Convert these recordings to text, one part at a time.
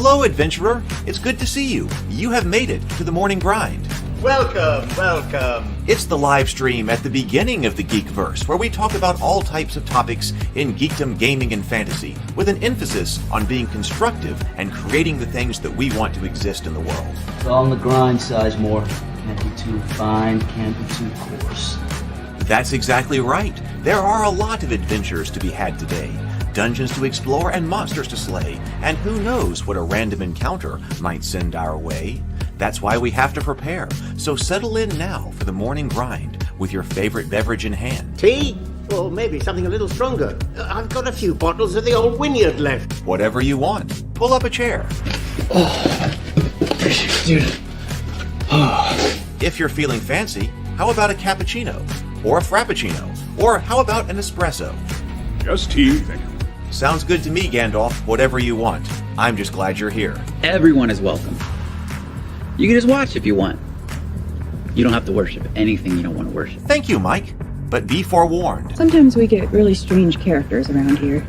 Hello, adventurer. It's good to see you. You have made it to the morning grind. Welcome, welcome. It's the live stream at the beginning of the Geekverse, where we talk about all types of topics in geekdom, gaming, and fantasy, with an emphasis on being constructive and creating the things that we want to exist in the world. It's all on the grind, Sizemore. Can't be too fine, can't be too coarse. That's exactly right. There are a lot of adventures to be had today. Dungeons to explore and monsters to slay, and who knows what a random encounter might send our way. That's why we have to prepare, so settle in now for the morning grind with your favorite beverage in hand. Tea? Or maybe something a little stronger. I've got a few bottles of the old Wynyard left. Whatever you want. Pull up a chair. Dude. If you're feeling fancy, how about a cappuccino? Or a frappuccino? Or how about an espresso? Just tea, thank you. Sounds good to me, Gandalf. Whatever you want. I'm just glad you're here. Everyone is welcome. You can just watch if you want. You don't have to worship anything you don't want to worship. Thank you, Mike. But be forewarned. Sometimes we get really strange characters around here.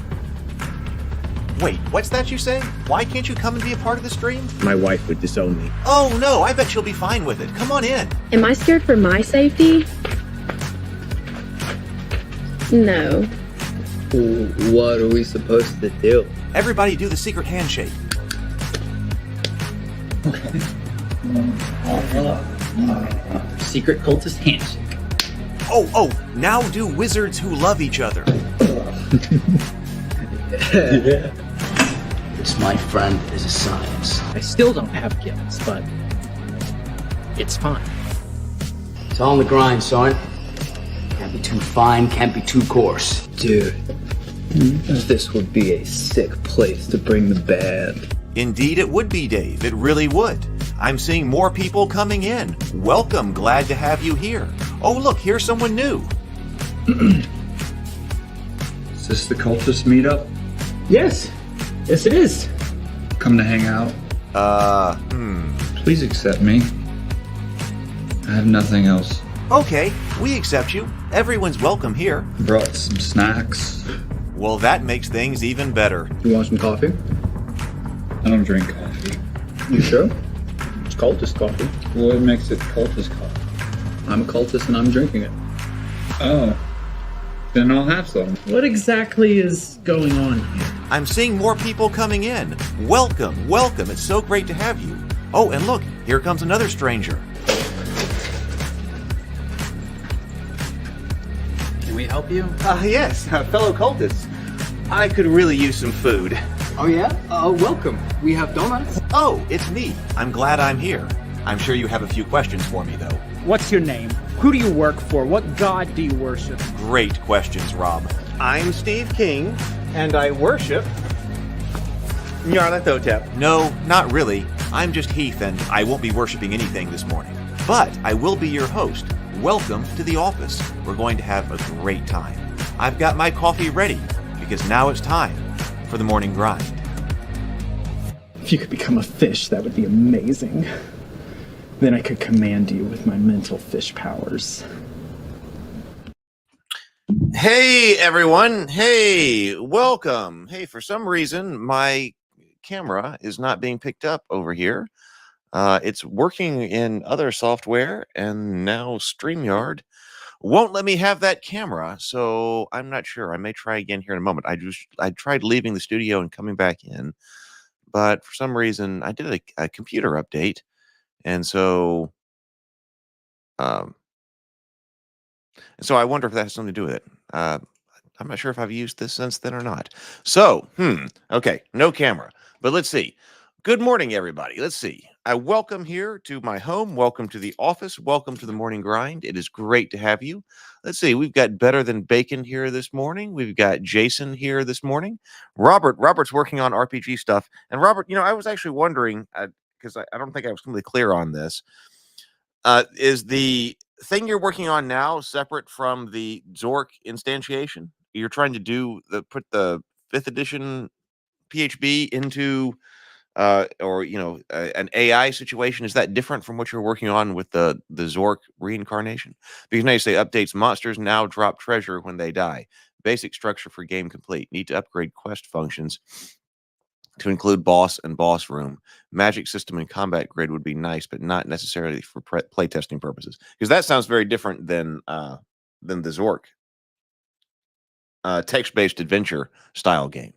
Wait, what's that you say? Why can't you come and be a part of the stream? My wife would disown me. Oh no, I bet she'll be fine with it. Come on in. Am I scared for my safety? No. What are we supposed to do? Everybody do the secret handshake. Secret cultist handshake. Oh, now do wizards who love each other. This, my friend, is a science. I still don't have gifts, but it's fine. It's all on the grind, son. Can't be too fine, can't be too coarse. Dude, this would be a sick place to bring the band. Indeed it would be, Dave. It really would. I'm seeing more people coming in. Welcome. Glad to have you here. Oh, look, here's someone new. Is this the cultist meetup? Yes it is. Come to hang out? Please accept me. I have nothing else. Okay, we accept you. Everyone's welcome here. Brought some snacks. Well, that makes things even better. You want some coffee? I don't drink coffee. You sure? It's cultist coffee. What makes it cultist coffee? I'm a cultist and I'm drinking it. Oh. Then I'll have some. What exactly is going on here? I'm seeing more people coming in. Welcome. It's so great to have you. Oh, and look, here comes another stranger. Can we help you? Yes, fellow cultists. I could really use some food. Oh yeah? Welcome. We have donuts. Oh, it's me. I'm glad I'm here. I'm sure you have a few questions for me, though. What's your name? Who do you work for? What god do you worship? Great questions, Rob. I'm Steve King, and I worship Nyarlathotep. No, not really. I'm just Heath, and I won't be worshiping anything this morning. But I will be your host. Welcome to the office. We're going to have a great time. I've got my coffee ready, because now it's time for the morning grind. If you could become a fish, that would be amazing. Then I could command you with my mental fish powers. Hey, everyone. Hey, welcome. Hey, for some reason, my camera is not being picked up over here. It's working in other software, and now StreamYard won't let me have that camera, so I'm not sure. I may try again here in a moment. I tried leaving the studio and coming back in, but for some reason, I did a computer update, and so I wonder if that has something to do with it. I'm not sure if I've used this since then or not. So, okay, no camera, but let's see. Good morning, everybody. Let's see. I welcome here to my home. Welcome to the office. Welcome to the morning grind. It is great to have you. Let's see. We've got Better Than Bacon here this morning. We've got Jason here this morning. Robert's working on RPG stuff. And Robert, I was actually wondering, because I don't think I was completely clear on this. Is the thing you're working on now separate from the Zork instantiation? You're trying to put the 5th edition PHB into an AI situation? Is that different from what you're working on with the Zork reincarnation? Because now you say updates monsters now drop treasure when they die. Basic structure for game complete. Need to upgrade quest functions to include boss and boss room. Magic system and combat grid would be nice, but not necessarily for playtesting purposes, because that sounds very different than the Zork text-based adventure style game.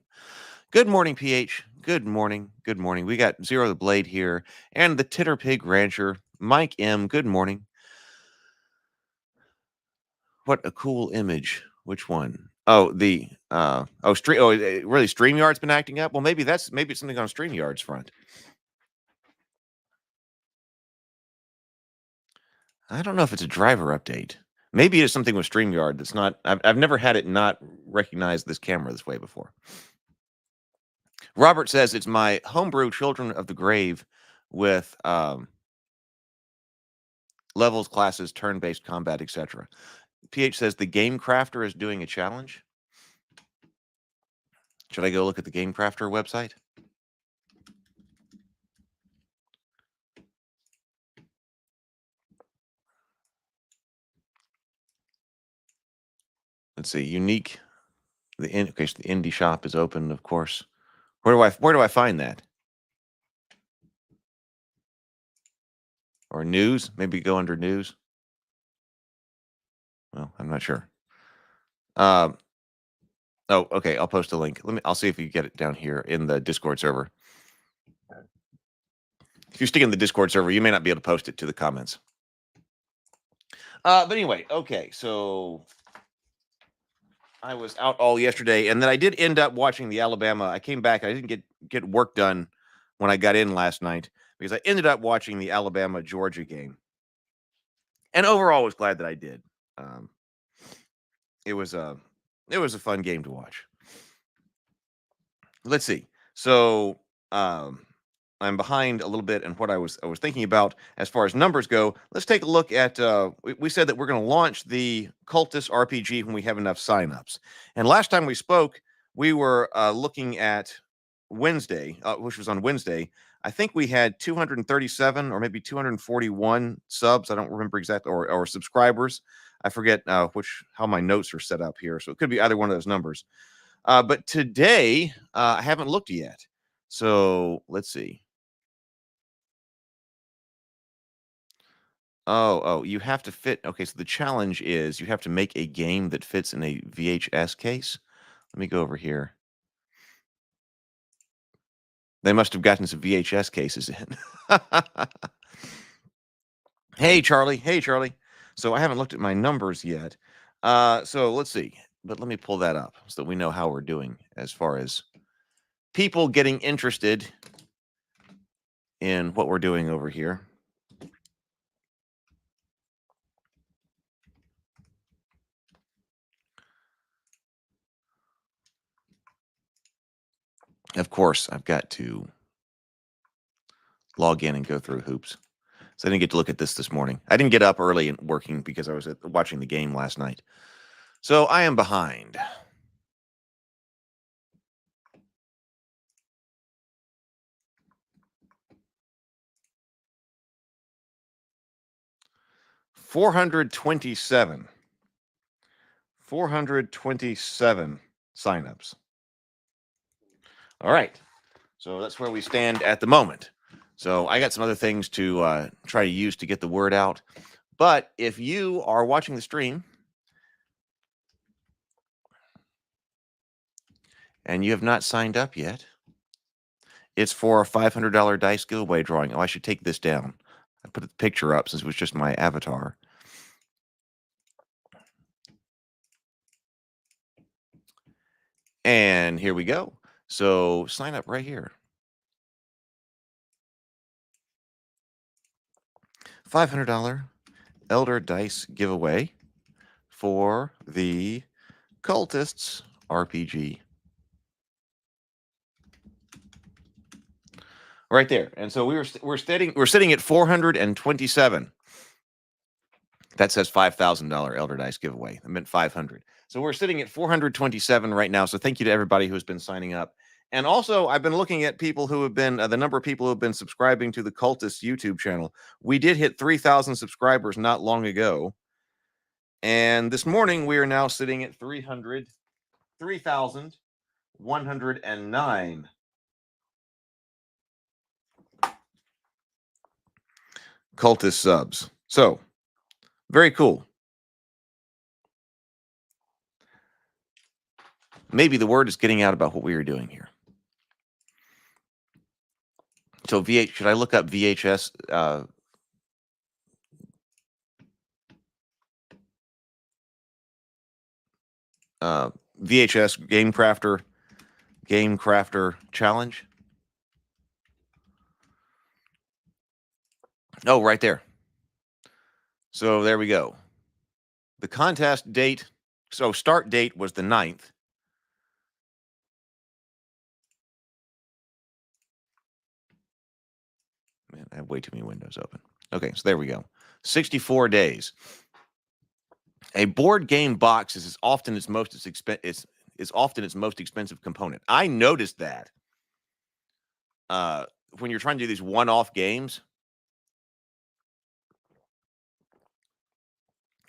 Good morning, PH. Good morning. Good morning. We got Zero the Blade here and the Titter Pig Rancher, Mike M. Good morning. What a cool image. Which one? Oh, the really StreamYard's been acting up? Well, maybe it's something on StreamYard's front. I don't know if it's a driver update. Maybe it is something with StreamYard that's not. I've never had it not recognize this camera this way before. Robert says it's my homebrew Children of the Grave with levels, classes, turn-based combat, etc. PH says the Game Crafter is doing a challenge. Should I go look at the Game Crafter website? Let's see. Unique. The indie shop is open, of course. Where do I find that? Or news? Maybe go under news. Well, I'm not sure. Oh, okay. I'll post a link. I'll see if you get it down here in the Discord server. If you stick in the Discord server, you may not be able to post it to the comments. But anyway, okay. So I was out all yesterday, and then I did end up watching the Alabama. I came back. I didn't get work done when I got in last night because I ended up watching the Alabama-Georgia game. And overall, I was glad that I did. It was a fun game to watch. Let's see. So I'm behind a little bit in what I was thinking about as far as numbers go. Let's take a look at. We said that we're going to launch the Cultist RPG when we have enough signups. And last time we spoke, we were looking at Wednesday, which was on Wednesday. I think we had 237 or maybe 241 subs. I don't remember exactly, or subscribers. I forget how my notes are set up here. So it could be either one of those numbers. But today, I haven't looked yet. So let's see. Oh, you have to fit. Okay, so the challenge is you have to make a game that fits in a VHS case. Let me go over here. They must have gotten some VHS cases in. Hey, Charlie. Hey, Charlie. So I haven't looked at my numbers yet. So let's see. But let me pull that up so that we know how we're doing as far as people getting interested in what we're doing over here. Of course, I've got to log in and go through hoops. So I didn't get to look at this morning. I didn't get up early and working because I was watching the game last night. So I am behind. $427 signups. All right. So that's where we stand at the moment. So I got some other things to try to use to get the word out. But if you are watching the stream and you have not signed up yet, it's for a $500 dice giveaway drawing. Oh, I should take this down. I put the picture up since it was just my avatar. And here we go. So sign up right here. $500 Elder Dice giveaway for the Cultists RPG. Right there. And so we're sitting at 427. That says $5,000 Elder Dice giveaway. I meant 500. So we're sitting at 427 right now. So thank you to everybody who has been signing up. And also, I've been looking at people who have been, the number of people who have been subscribing to the Cultist YouTube channel. We did hit 3,000 subscribers not long ago. And this morning, we are now sitting at 3,109 cultist subs. So, very cool. Maybe the word is getting out about what we are doing here. So should I look up VHS? VHS Game Crafter Challenge. Oh, right there. So there we go. The contest date. So start date was the 9th. Man, I have way too many windows open. Okay, so there we go. 64 days. A board game box is often its most expensive component. I noticed that when you're trying to do these one-off games,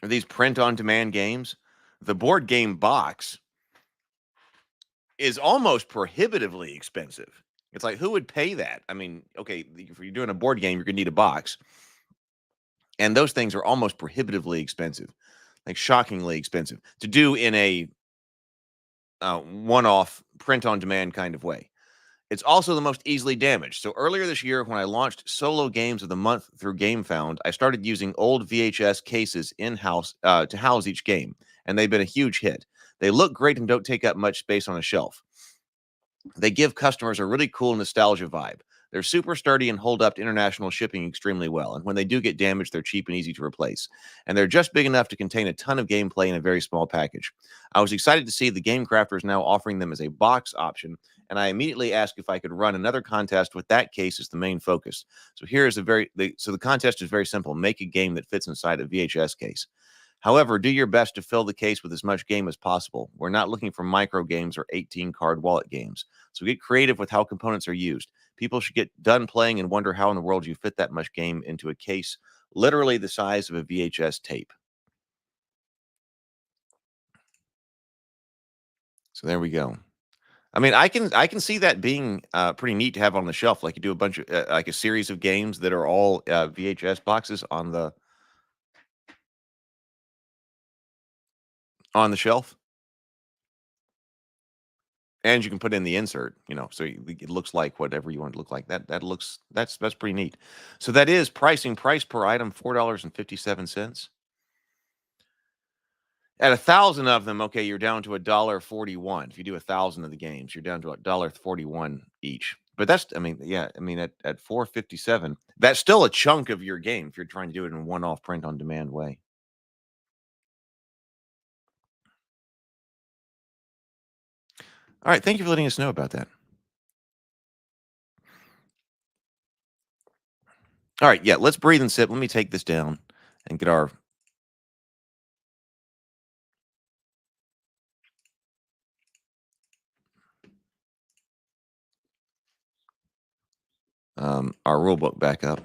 or these print-on-demand games, the board game box is almost prohibitively expensive. It's like, who would pay that? I mean, okay, if you're doing a board game, you're going to need a box. And those things are almost prohibitively expensive, like shockingly expensive to do in a one-off print-on-demand kind of way. It's also the most easily damaged. So earlier this year, when I launched Solo Games of the Month through GameFound, I started using old VHS cases in-house to house each game, and they've been a huge hit. They look great and don't take up much space on a shelf. They give customers a really cool nostalgia vibe. They're super sturdy and hold up to international shipping extremely well. And when they do get damaged, they're cheap and easy to replace. And they're just big enough to contain a ton of gameplay in a very small package. I was excited to see the Game Crafter is now offering them as a box option, and I immediately asked if I could run another contest with that case as the main focus. So here's the contest is very simple. Make a game that fits inside a VHS case. However, do your best to fill the case with as much game as possible. We're not looking for micro games or 18-card wallet games. So get creative with how components are used. People should get done playing and wonder how in the world you fit that much game into a case literally the size of a VHS tape. So there we go. I mean, I can see that being pretty neat to have on the shelf. Like you do a bunch of like a series of games that are all VHS boxes on the shelf, and you can put in the insert. So it looks like whatever you want it to look like. That's pretty neat. So that is pricing. Price per item $4.57. At 1,000 of them, okay, you're down to $1.41. If you do 1,000 of the games, you're down to $1.41 each. But that's, I mean, at $4.57, that's still a chunk of your game if you're trying to do it in a one-off print-on-demand way. All right, thank you for letting us know about that. All right, yeah, let's breathe and sip. Let me take this down and get our rule book back up.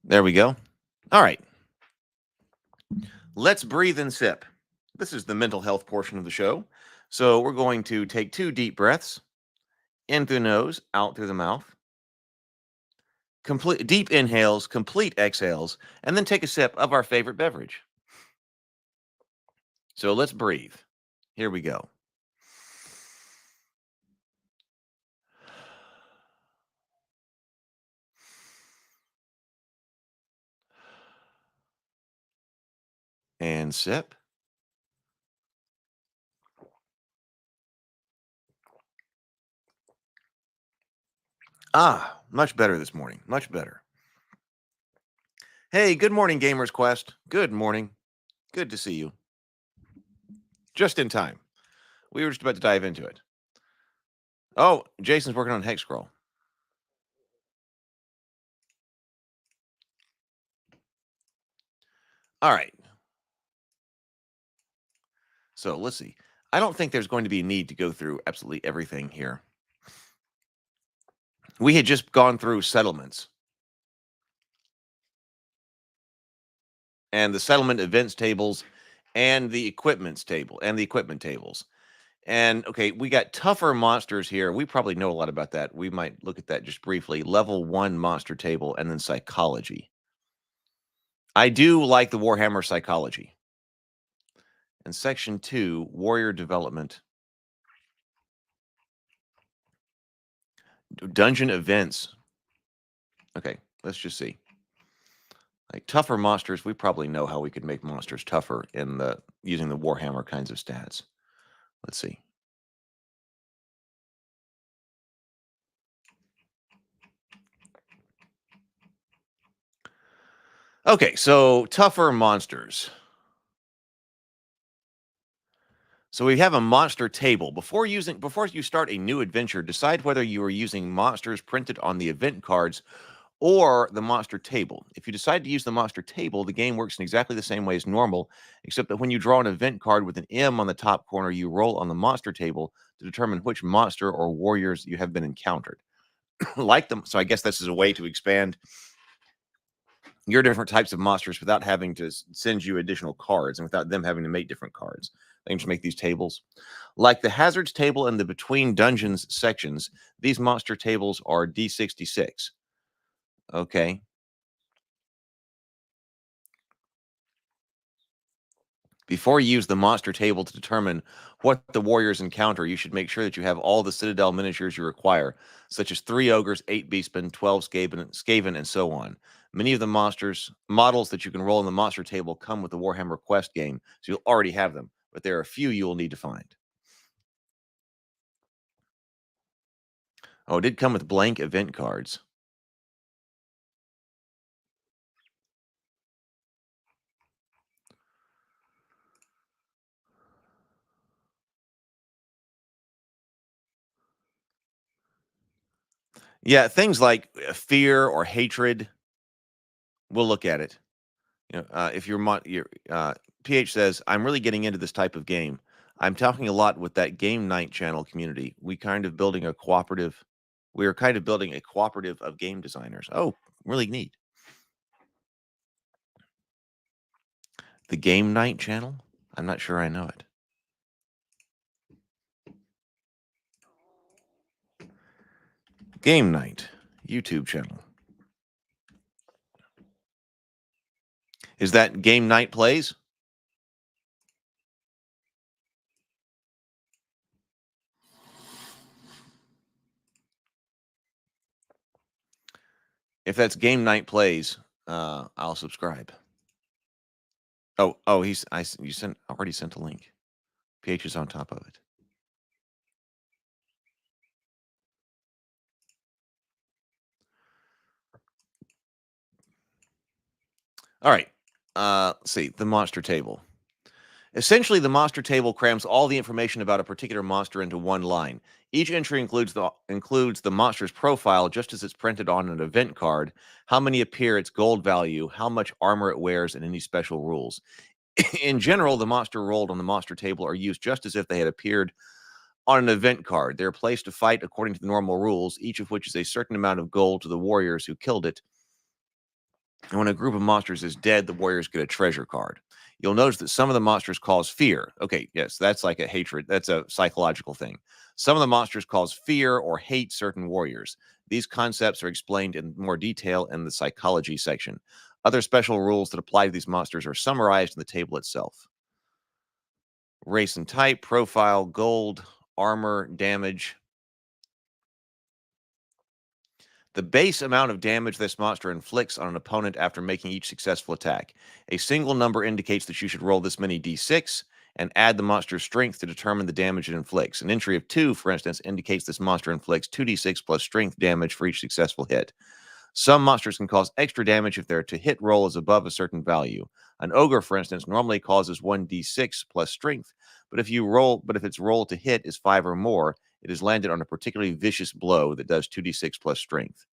There we go. All right. Let's breathe and sip. This is the mental health portion of the show. So we're going to take 2 deep breaths in through the nose, out through the mouth. Complete deep inhales, complete exhales, and then take a sip of our favorite beverage. So let's breathe. Here we go. And sip. Much better this morning. Much better. Hey, good morning, Gamers Quest. Good morning. Good to see you. Just in time. We were just about to dive into it. Oh, Jason's working on Hex Scroll. All right. So let's see. I don't think there's going to be a need to go through absolutely everything here. We had just gone through settlements. And the settlement events tables and the equipment tables. And okay, we got tougher monsters here. We probably know a lot about that. We might look at that just briefly. Level 1 monster table and then psychology. I do like the Warhammer psychology. And section 2, warrior development. Dungeon events. Okay, let's just see. Like tougher monsters, we probably know how we could make monsters tougher in the using the Warhammer kinds of stats. Let's see. Okay, so tougher monsters. So we have a monster table. Before you start a new adventure, decide whether you are using monsters printed on the event cards or the monster table. If you decide to use the monster table, the game works in exactly the same way as normal, except that when you draw an event card with an M on the top corner, you roll on the monster table to determine which monster or warriors you have been encountered. Like them, so I guess this is a way to expand your different types of monsters without having to send you additional cards and without them having to make different cards. They can just make these tables. Like the hazards table and the between dungeons sections, these monster tables are D66. Okay. Before you use the monster table to determine what the warriors encounter, you should make sure that you have all the Citadel miniatures you require, such as 3 ogres, 8 beastmen, 12 skaven, and so on. Many of the models that you can roll in the monster table come with the Warhammer Quest game, so you'll already have them, but there are a few you will need to find. Oh, it did come with blank event cards. Yeah, things like fear or hatred, we'll look at it. You know, if your PH says, "I'm really getting into this type of game. I'm talking a lot with that game night channel community. We are kind of building a cooperative of game designers." Oh, really neat. The game night channel? I'm not sure I know it. Game night YouTube channel. Is that Game Night Plays? If that's Game Night Plays, I'll subscribe. Oh, you already sent a link. PH is on top of it. All right. Let's see. The monster table. Essentially, the monster table crams all the information about a particular monster into one line. Each entry includes the monster's profile just as it's printed on an event card, how many appear, its gold value, how much armor it wears, and any special rules. In general, the monster rolled on the monster table are used just as if they had appeared on an event card. They're placed to fight according to the normal rules, each of which is a certain amount of gold to the warriors who killed it. And when a group of monsters is dead, the warriors get a treasure card. You'll notice that some of the monsters cause fear. Okay, yes, that's like a hatred. That's a psychological thing. Some of the monsters cause fear or hate certain warriors. These concepts are explained in more detail in the psychology section. Other special rules that apply to these monsters are summarized in the table itself. Race and type, profile, gold, armor, damage. The base amount of damage this monster inflicts on an opponent after making each successful attack. A single number indicates that you should roll this many d6 and add the monster's strength to determine the damage it inflicts. An entry of 2, for instance, indicates this monster inflicts 2d6 plus strength damage for each successful hit. Some monsters can cause extra damage if their to-hit roll is above a certain value. An ogre, for instance, normally causes 1d6 plus strength, but if its roll to hit is 5 or more, it is landed on a particularly vicious blow that does 2d6 plus strength.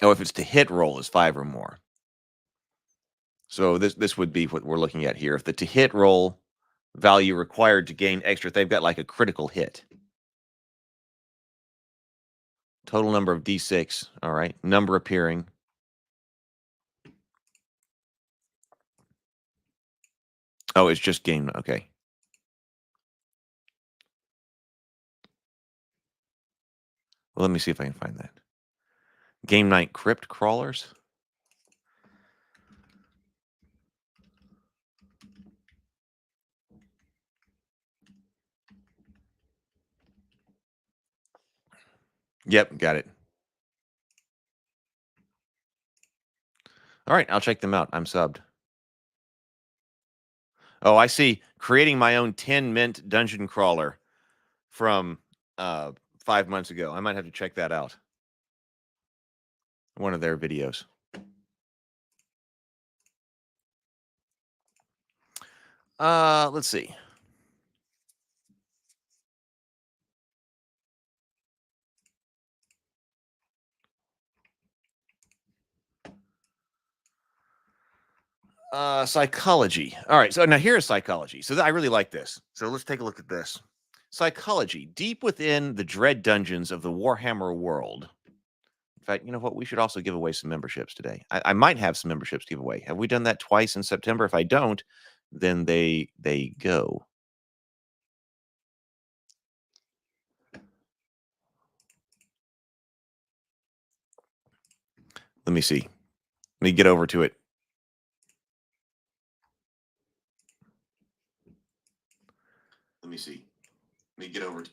Oh, if it's to hit roll is 5 or more. So this would be what we're looking at here. If the to hit roll value required to gain extra, they've got like a critical hit. Total number of d6. All right. Number appearing. Oh, it's just game. Okay. Well, let me see if I can find that. Game night crypt crawlers. Yep, got it. All right, I'll check them out. I'm subbed. Oh, I see. Creating my own 10 mint dungeon crawler from 5 months ago. I might have to check that out. One of their videos. Let's see. Psychology. All right, so now here's psychology. So I really like this. So let's take a look at this. Psychology. Deep within the dread dungeons of the Warhammer world. In fact, you know what? We should also give away some memberships today. I might have some memberships to give away. Have we done that twice in September? If I don't, then they go. Let me see. Let me get over to it. Let me see. Let me get over.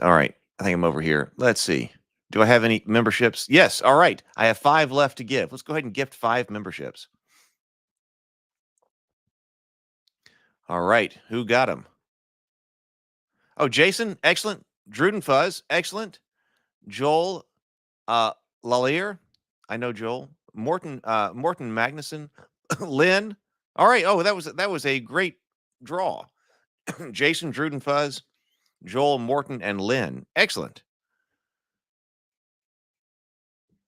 All right. I think I'm over here. Let's see. Do I have any memberships? Yes. All right. I have 5 left to give. Let's go ahead and gift 5 memberships. All right. Who got them? Oh, Jason. Excellent. Druden Fuzz. Excellent. Joel Lallier. I know Joel. Morton Magnuson. Lynn. All right. Oh, that was a great draw. Jason, Druden Fuzz, Joel, Morton, and Lynn. Excellent.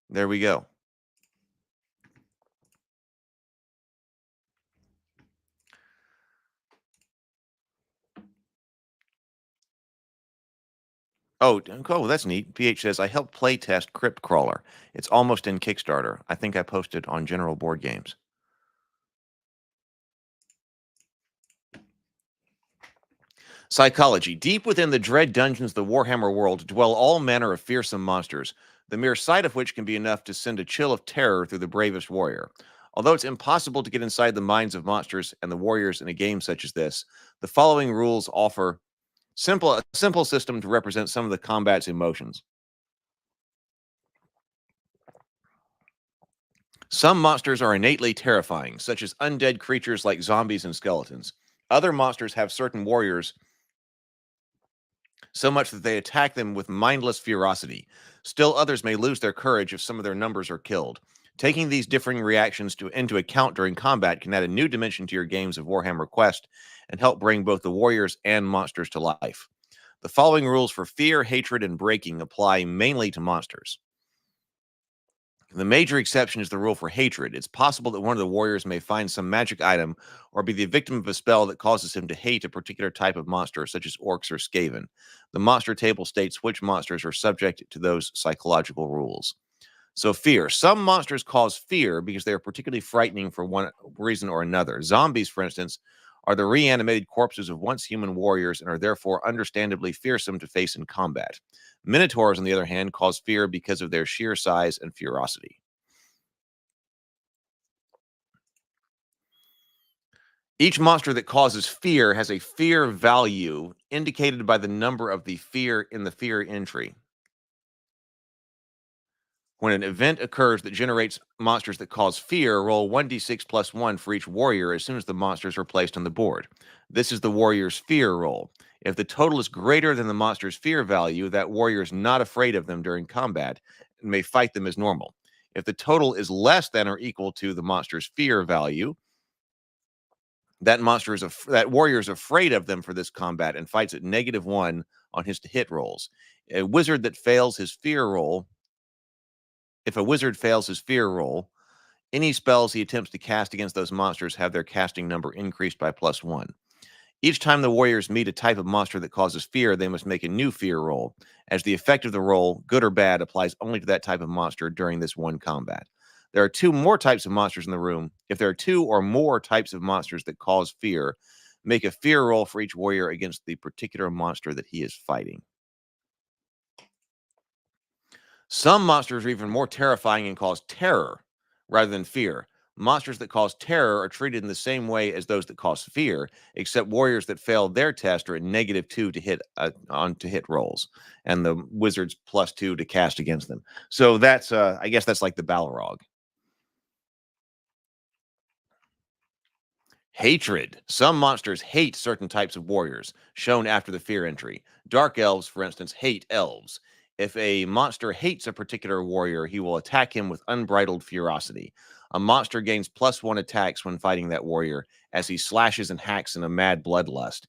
There we go. Oh, that's neat. PH says, I helped play test Crypt Crawler. It's almost in Kickstarter. I think I posted on General Board Games. Psychology. Deep within the dread dungeons of the Warhammer world dwell all manner of fearsome monsters, the mere sight of which can be enough to send a chill of terror through the bravest warrior. Although it's impossible to get inside the minds of monsters and the warriors in a game such as this, the following rules offer a simple system to represent some of the combat's emotions. Some monsters are innately terrifying, such as undead creatures like zombies and skeletons. Other monsters have certain warriors so much that they attack them with mindless ferocity. Still, others may lose their courage if some of their numbers are killed. Taking these differing reactions into account during combat can add a new dimension to your games of Warhammer Quest and help bring both the warriors and monsters to life. The following rules for fear, hatred, and breaking apply mainly to monsters. The major exception is the rule for hatred. It's possible that one of the warriors may find some magic item or be the victim of a spell that causes him to hate a particular type of monster, such as orcs or skaven. The monster table states which monsters are subject to those psychological rules. So fear. Some monsters cause fear because they are particularly frightening for one reason or another. Zombies, for instance, are the reanimated corpses of once human warriors and are therefore understandably fearsome to face in combat. Minotaurs, on the other hand, cause fear because of their sheer size and ferocity. Each monster that causes fear has a fear value indicated by the number of the fear in the fear entry. When an event occurs that generates monsters that cause fear, roll 1d6 plus 1 for each warrior as soon as the monsters are placed on the board. This is the warrior's fear roll. If the total is greater than the monster's fear value, that warrior is not afraid of them during combat and may fight them as normal. If the total is less than or equal to the monster's fear value, that warrior is afraid of them for this combat and fights at -1 on his hit rolls. A wizard that fails his fear roll, if a wizard fails his fear roll, any spells he attempts to cast against those monsters have their casting number increased by +1. Each time the warriors meet a type of monster that causes fear, they must make a new fear roll, as the effect of the roll, good or bad, applies only to that type of monster during this one combat. There are 2 more types of monsters in the room. If there are 2 or more types of monsters that cause fear, make a fear roll for each warrior against the particular monster that he is fighting. Some monsters are even more terrifying and cause terror rather than fear. Monsters that cause terror are treated in the same way as those that cause fear, except warriors that fail their test are at -2 to hit on to hit rolls, and the wizards +2 to cast against them. So that's I guess that's like the Balrog. Hatred. Some monsters hate certain types of warriors, shown after the fear entry. Dark elves, for instance, hate elves. If a monster hates a particular warrior, he will attack him with unbridled ferocity. A monster gains +1 attacks when fighting that warrior, as he slashes and hacks in a mad bloodlust.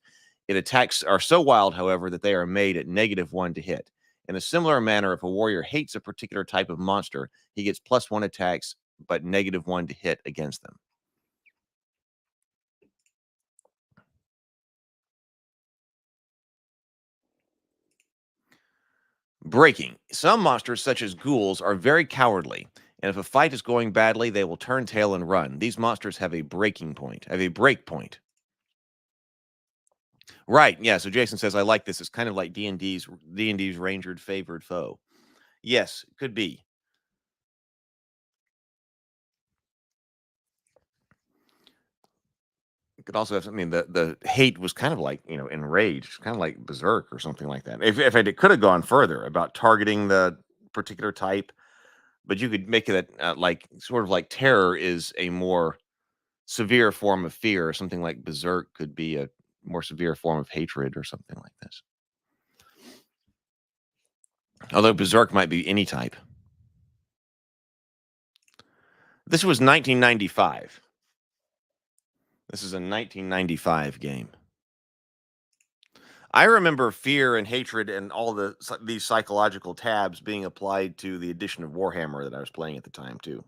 Its attacks are so wild, however, that they are made at -1 to hit. In a similar manner, if a warrior hates a particular type of monster, he gets +1 attacks, but -1 to hit against them. Breaking. Some monsters, such as ghouls, are very cowardly, and if a fight is going badly, they will turn tail and run. These monsters have a breaking point, have a break point. Right. Yeah. So Jason says, I like this. It's kind of like D&D's Ranger favored foe. Yes, could be. It could also have, I mean, the hate was kind of like, enraged, kind of like berserk or something like that. If it could have gone further about targeting the particular type, but you could make it like sort of like terror is a more severe form of fear, or something like berserk could be a more severe form of hatred or something like this. Although berserk might be any type. This was 1995. This is a 1995 game. I remember fear and hatred and all these psychological tabs being applied to the edition of Warhammer that I was playing at the time too.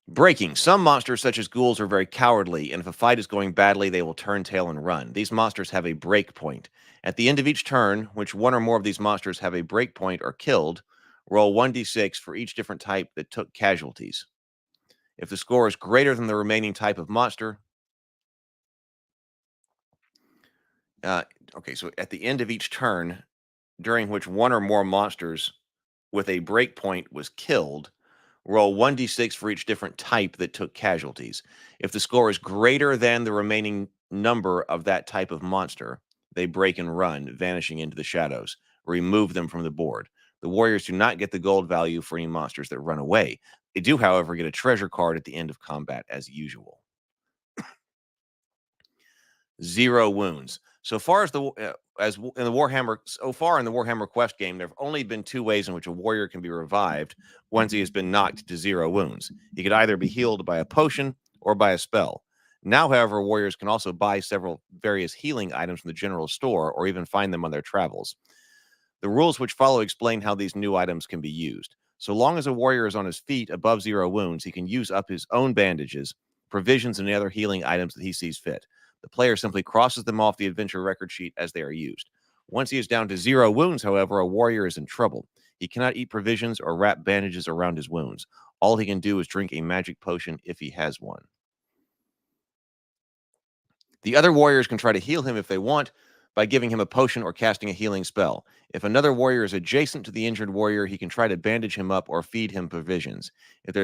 Breaking. Some monsters, such as ghouls, are very cowardly, and if a fight is going badly, they will turn tail and run. These monsters have a break point. At the end of each turn, which one or more of these monsters have a break point or killed, roll 1d6 for each different type that took casualties. If the score is greater than the remaining type of monster, okay, so at the end of each turn, during which one or more monsters with a break point was killed, roll 1d6 for each different type that took casualties. If the score is greater than the remaining number of that type of monster, they break and run, vanishing into the shadows. Remove them from the board. The warriors do not get the gold value for any monsters that run away. They do, however, get a treasure card at the end of combat as usual. 0 wounds. So far as in the Warhammer Quest game, there have only been 2 ways in which a warrior can be revived once he has been knocked to 0 wounds. He could either be healed by a potion or by a spell. Now, however, warriors can also buy various healing items from the general store or even find them on their travels. The rules which follow explain how these new items can be used. So long as a warrior is on his feet above 0 wounds, he can use up his own bandages, provisions, and other healing items that he sees fit. The player simply crosses them off the adventure record sheet as they are used. Once he is down to 0 wounds, however, a warrior is in trouble. He cannot eat provisions or wrap bandages around his wounds. All he can do is drink a magic potion if he has one. The other warriors can try to heal him if they want by giving him a potion or casting a healing spell. If another warrior is adjacent to the injured warrior, he can try to bandage him up or feed him provisions. If there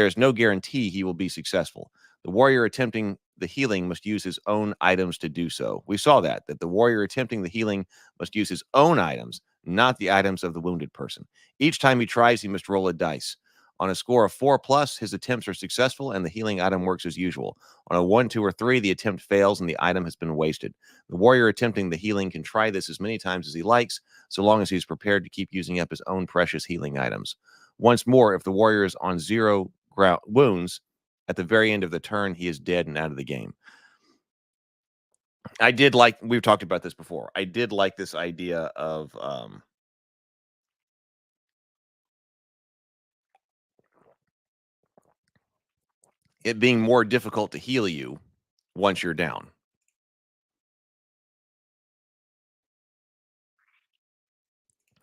is no guarantee he will be successful. The warrior attempting the healing must use his own items to do so. We saw that the warrior attempting the healing must use his own items, not the items of the wounded person. Each time he tries, he must roll a dice. On a score of 4+, his attempts are successful and the healing item works as usual. On a 1, 2, or 3, the attempt fails and the item has been wasted. The warrior attempting the healing can try this as many times as he likes, so long as he is prepared to keep using up his own precious healing items. Once more, if the warrior is on 0 wounds, at the very end of the turn, he is dead and out of the game. We've talked about this before. I did like this idea of it being more difficult to heal you once you're down.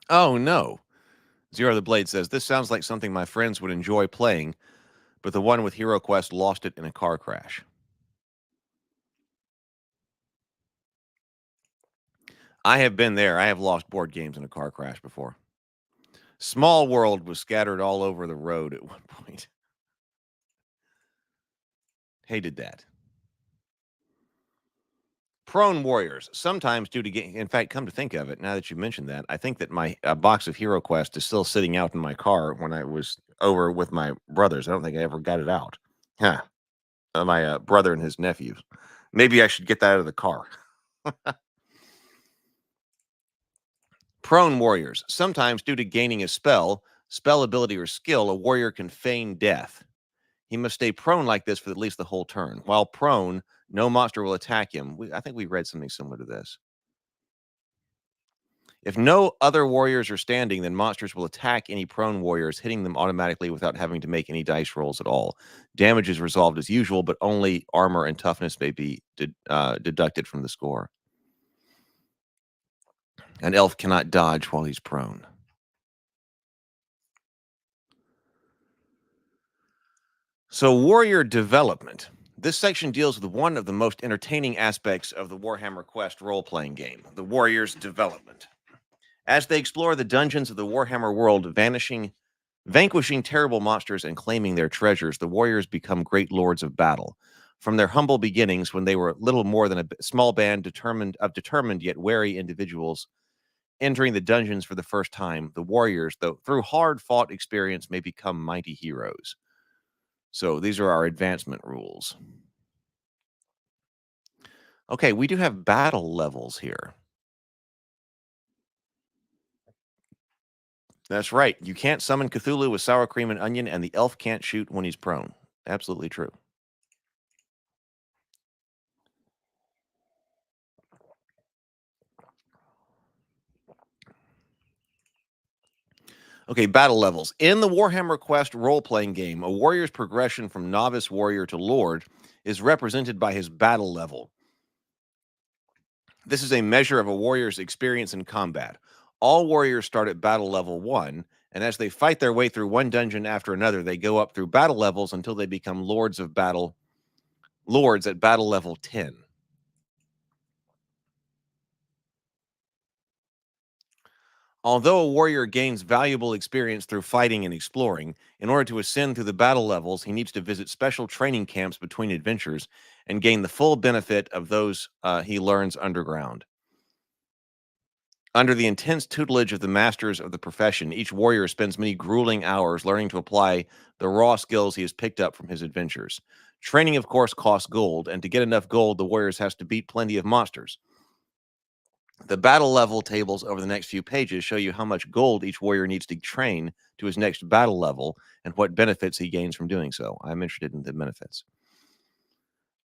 Oh, no. Zero the Blade says, this sounds like something my friends would enjoy playing, but the one with Hero Quest lost it in a car crash. I have been there. I have lost board games in a car crash before. Small World was scattered all over the road at one point. Hated that. Prone warriors, sometimes due to in fact, come to think of it, now that you mentioned that, I think that my box of Hero Quest is still sitting out in my car when I was over with my brothers. I don't think I ever got it out. Huh. My brother and his nephews. Maybe I should get that out of the car. Prone warriors, sometimes due to gaining a spell ability, or skill, a warrior can feign death. He must stay prone like this for at least the whole turn. While prone, no monster will attack him. I think we read something similar to this. If no other warriors are standing, then monsters will attack any prone warriors, hitting them automatically without having to make any dice rolls at all. Damage is resolved as usual, but only armor and toughness may be deducted from the score. An elf cannot dodge while he's prone. So, warrior development. This section deals with one of the most entertaining aspects of the Warhammer Quest role-playing game, the warrior's development. As they explore the dungeons of the Warhammer world, vanquishing terrible monsters and claiming their treasures, the warriors become great lords of battle. From their humble beginnings, when they were little more than a small band determined yet wary individuals entering the dungeons for the first time, the warriors, though through hard-fought experience, may become mighty heroes. So these are our advancement rules. Okay, we do have battle levels here. That's right. You can't summon Cthulhu with sour cream and onion, and the elf can't shoot when he's prone. Absolutely true. Okay, battle levels. In the Warhammer Quest role-playing game, a warrior's progression from novice warrior to lord is represented by his battle level. This is a measure of a warrior's experience in combat. All warriors start at battle level 1, and as they fight their way through one dungeon after another, they go up through battle levels until they become lords at battle level 10. Although a warrior gains valuable experience through fighting and exploring, in order to ascend through the battle levels, he needs to visit special training camps between adventures and gain the full benefit of those he learns underground. Under the intense tutelage of the masters of the profession, each warrior spends many grueling hours learning to apply the raw skills he has picked up from his adventures. Training, of course, costs gold, and to get enough gold, the warriors has to beat plenty of monsters. The battle level tables over the next few pages show you how much gold each warrior needs to train to his next battle level and what benefits he gains from doing so. I'm interested in the benefits.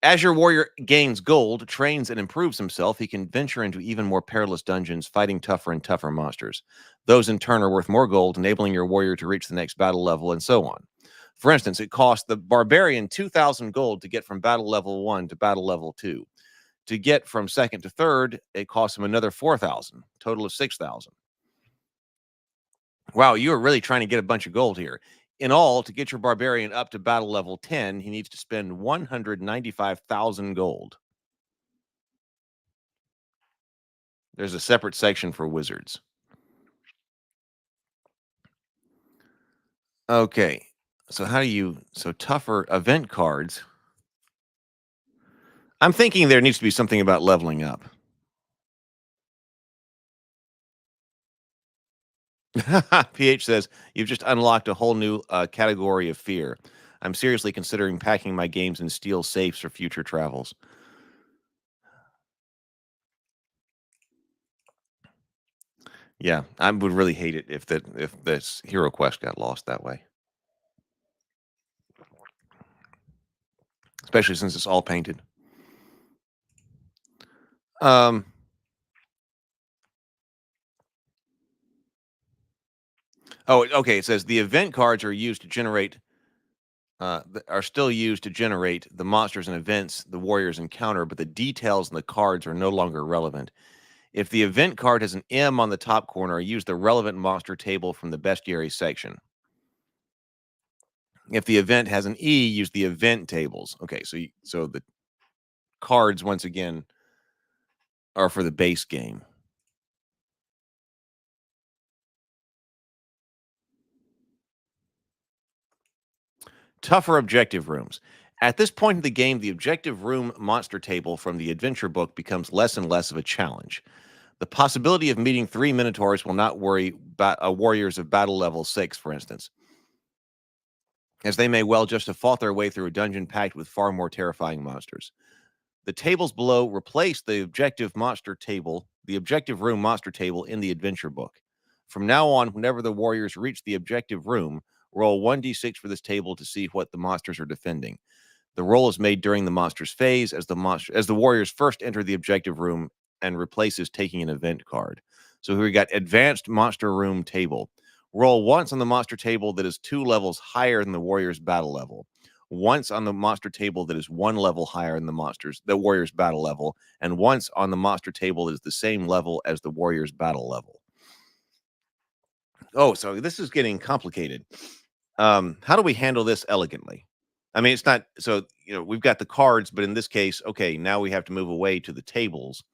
As your warrior gains gold, trains, and improves himself, he can venture into even more perilous dungeons, fighting tougher and tougher monsters. Those, in turn, are worth more gold, enabling your warrior to reach the next battle level, and so on. For instance, it costs the barbarian 2,000 gold to get from battle level 1 to battle level 2. To get from second to third, it costs him another 4,000, total of 6,000. Wow, you are really trying to get a bunch of gold here. In all, to get your barbarian up to battle level 10, he needs to spend 195,000 gold. There's a separate section for wizards. Okay, so tougher event cards. I'm thinking there needs to be something about leveling up. PH says, you've just unlocked a whole new category of fear. I'm seriously considering packing my games in steel safes for future travels. Yeah, I would really hate it if this Hero Quest got lost that way. Especially since it's all painted. Oh, okay. It says the event cards are used to generate, are still used to generate the monsters and events the warriors encounter, but the details in the cards are no longer relevant. If the event card has an M on the top corner, use the relevant monster table from the bestiary section. If the event has an E, use the event tables. Okay, so the cards once again are for the base game. Tougher objective rooms. At this point in the game, the objective room monster table from the adventure book becomes less and less of a challenge. The possibility of meeting 3 minotaurs will not worry warriors of battle level 6, for instance, as they may well just have fought their way through a dungeon packed with far more terrifying monsters. The tables below replace the objective room monster table in the adventure book. From now on, whenever the warriors reach the objective room, roll 1d6 for this table to see what the monsters are defending. The roll is made during the monster's phase as the warriors first enter the objective room and replaces taking an event card. So here we got advanced monster room table. Roll once on the monster table that is 2 levels higher than the warrior's battle level. Once on the monster table that is 1 level higher than the warrior's battle level, and once on the monster table that is the same level as the warrior's battle level. Oh, so this is getting complicated. How do we handle this elegantly? I mean, it's not so, we've got the cards, but in this case, okay, now we have to move away to the tables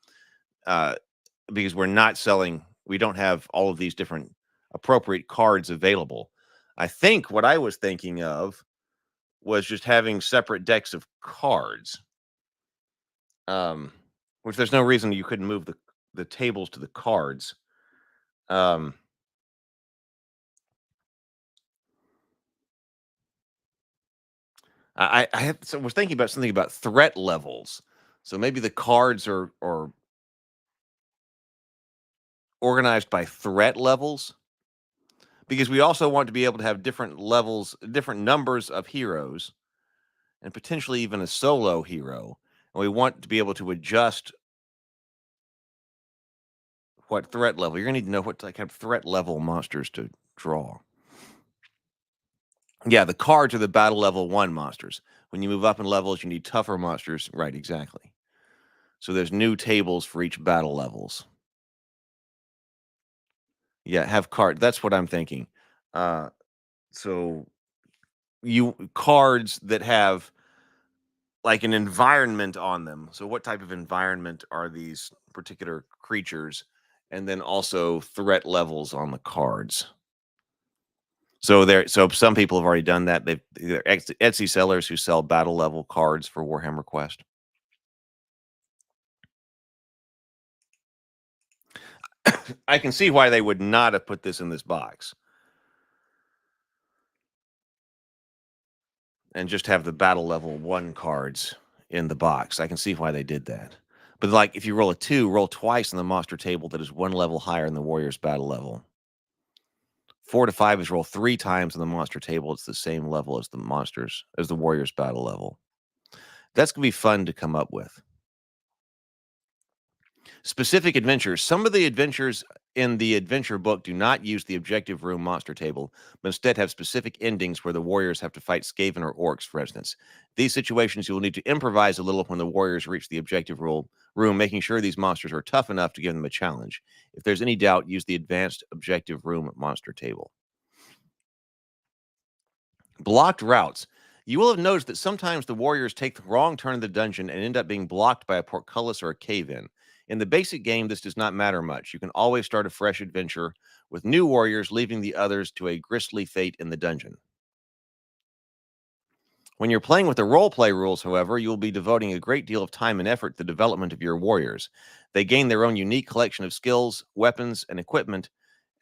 because we don't have all of these different appropriate cards available. I think what I was thinking of was just having separate decks of cards, which there's no reason you couldn't move the tables to the cards. I was thinking about something about threat levels. So maybe the cards are organized by threat levels, because we also want to be able to have different levels, different numbers of heroes, and potentially even a solo hero. And we want to be able to adjust what threat level. You're going to need to know what kind of threat level monsters to draw. Yeah, the cards are the battle level 1 monsters. When you move up in levels, you need tougher monsters. Right, exactly. So there's new tables for each battle levels. Yeah, have card. That's what I'm thinking. So cards that have like an environment on them. So what type of environment are these particular creatures? And then also threat levels on the cards. So some people have already done that. They're Etsy sellers who sell battle level cards for Warhammer Quest. I can see why they would not have put this in this box and just have the battle level 1 cards in the box. I can see why they did that. But like if you roll a 2, roll twice on the monster table that is 1 level higher than the warrior's battle level. 4 to 5 is roll 3 times on the monster table. It's the same level as the warrior's battle level. That's going to be fun to come up with. Specific adventures. Some of the adventures in the adventure book do not use the objective room monster table, but instead have specific endings where the warriors have to fight Skaven or orcs, for instance. These situations you will need to improvise a little when the warriors reach the objective room, making sure these monsters are tough enough to give them a challenge. If there's any doubt, use the advanced objective room monster table. Blocked routes. You will have noticed that sometimes the warriors take the wrong turn in the dungeon and end up being blocked by a portcullis or a cave-in. In the basic game, this does not matter much. You can always start a fresh adventure with new warriors, leaving the others to a grisly fate in the dungeon. When you're playing with the roleplay rules, however, you will be devoting a great deal of time and effort to the development of your warriors. They gain their own unique collection of skills, weapons, and equipment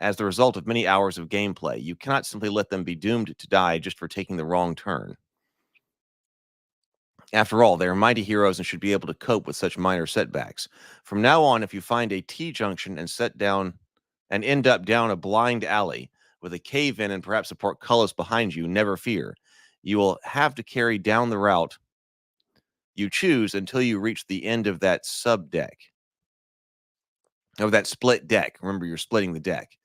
as the result of many hours of gameplay. You cannot simply let them be doomed to die just for taking the wrong turn. After all, they are mighty heroes and should be able to cope with such minor setbacks. From now on, if you find a T-junction and end up down a blind alley with a cave-in and perhaps a portcullis behind you, never fear. You will have to carry down the route you choose until you reach the end of that sub-deck. Of that split deck. Remember, you're splitting the deck.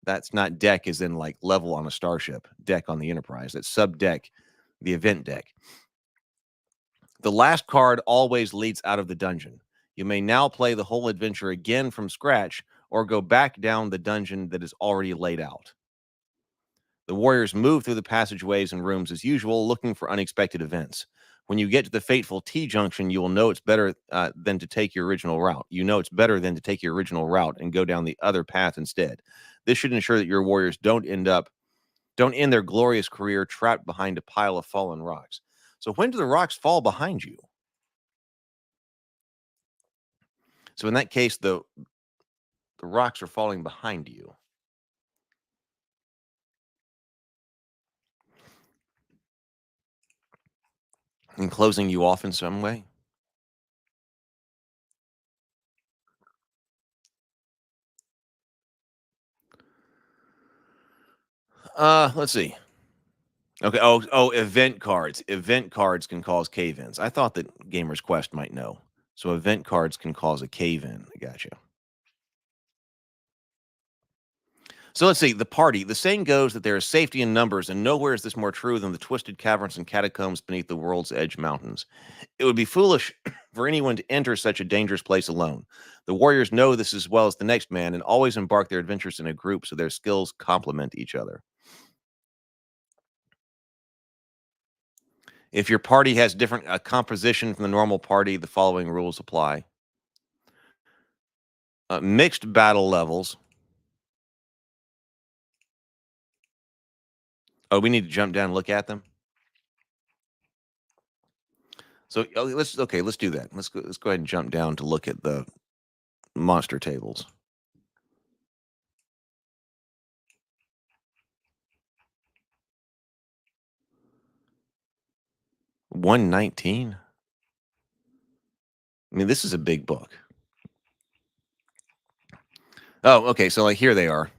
That's not deck as in like level on a starship. Deck on the Enterprise. That's sub-deck, the event deck. The last card always leads out of the dungeon. You may now play the whole adventure again from scratch or go back down the dungeon that is already laid out. The warriors move through the passageways and rooms as usual, looking for unexpected events. When you get to the fateful T-junction, you will know it's better than to take your original route. You know it's better than to take your original route and go down the other path instead. This should ensure that your warriors don't don't end their glorious career trapped behind a pile of fallen rocks. So when do the rocks fall behind you? So in that case, the rocks are falling behind you. And closing you off in some way. Let's see. Okay. Event cards. Event cards can cause cave-ins. I thought that Gamer's Quest might know. So event cards can cause a cave-in. I got you. So let's see. The party. The saying goes that there is safety in numbers, and nowhere is this more true than the twisted caverns and catacombs beneath the world's edge mountains. It would be foolish for anyone to enter such a dangerous place alone. The warriors know this as well as the next man and always embark their adventures in a group so their skills complement each other. If your party has different composition from the normal party, the following rules apply. Mixed battle levels. Oh, we need to jump down and look at them. So let's do that. Let's go ahead and jump down to look at the monster tables. $119. I mean, this is a big book. Oh, okay. So like here they are.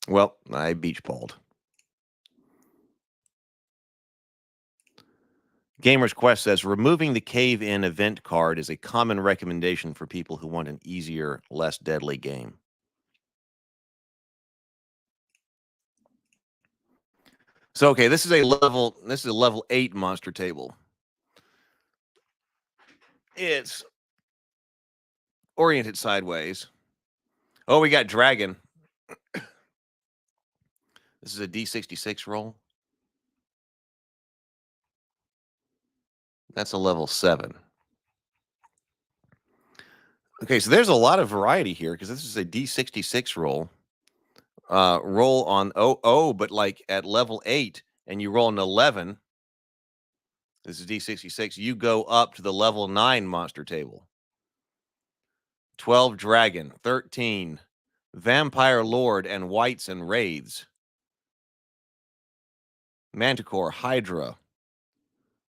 Well, I beach balled. Gamer's Quest says removing the cave-in event card is a common recommendation for people who want an easier, less deadly game. So okay, this is a level 8 monster table. It's oriented sideways. Oh, we got dragon. This is a D66 roll. That's a level 7. Okay, so there's a lot of variety here because this is a D66 roll. Roll on but like at level 8, and you roll an 11. This is D66. You go up to the level 9 monster table. 12 dragon, 13 vampire lord and whites and wraiths, manticore, hydra,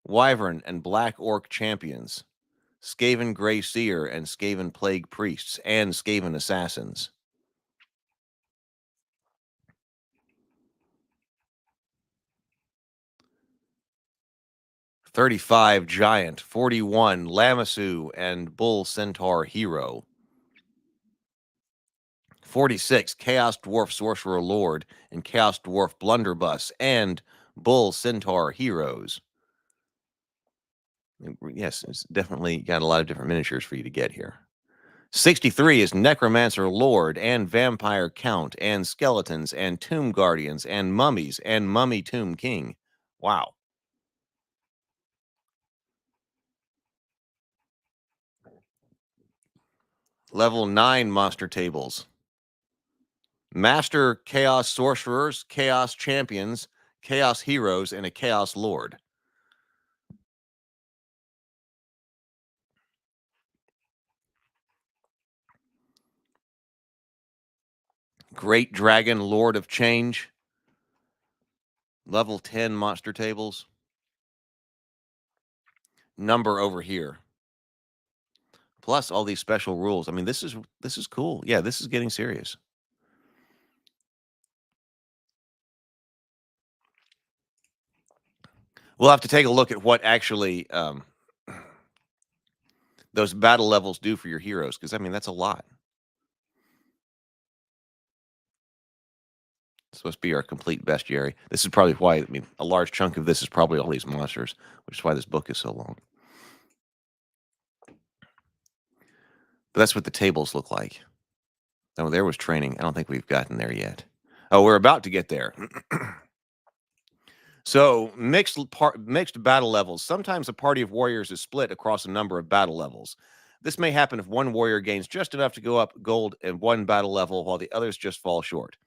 wyvern and black orc champions, Skaven Grey Seer and Skaven Plague Priests, and Skaven Assassins. $35 Giant, 41 Lamassu and Bull Centaur Hero, 46 Chaos Dwarf Sorcerer Lord and Chaos Dwarf Blunderbuss and Bull Centaur Heroes. Yes, it's definitely got a lot of different miniatures for you to get here. 63 is Necromancer Lord and Vampire Count and Skeletons and Tomb Guardians and Mummies and Mummy Tomb King. Wow. Level 9 monster tables. Master Chaos Sorcerers, Chaos Champions, Chaos Heroes, and a Chaos Lord. Great Dragon, Lord of Change. Level 10 monster tables. Number over here. Plus all these special rules. I mean, this is cool. Yeah, this is getting serious. We'll have to take a look at what actually those battle levels do for your heroes, because I mean that's a lot. It's supposed to be our complete bestiary. This is probably why, I mean, a large chunk of this is probably all these monsters, which is why this book is so long. But that's what the tables look like. Oh, there was training. I don't think we've gotten there yet. Oh, we're about to get there. So mixed battle levels. Sometimes a party of warriors is split across a number of battle levels. This may happen if one warrior gains just enough to go up gold in one battle level while the others just fall short.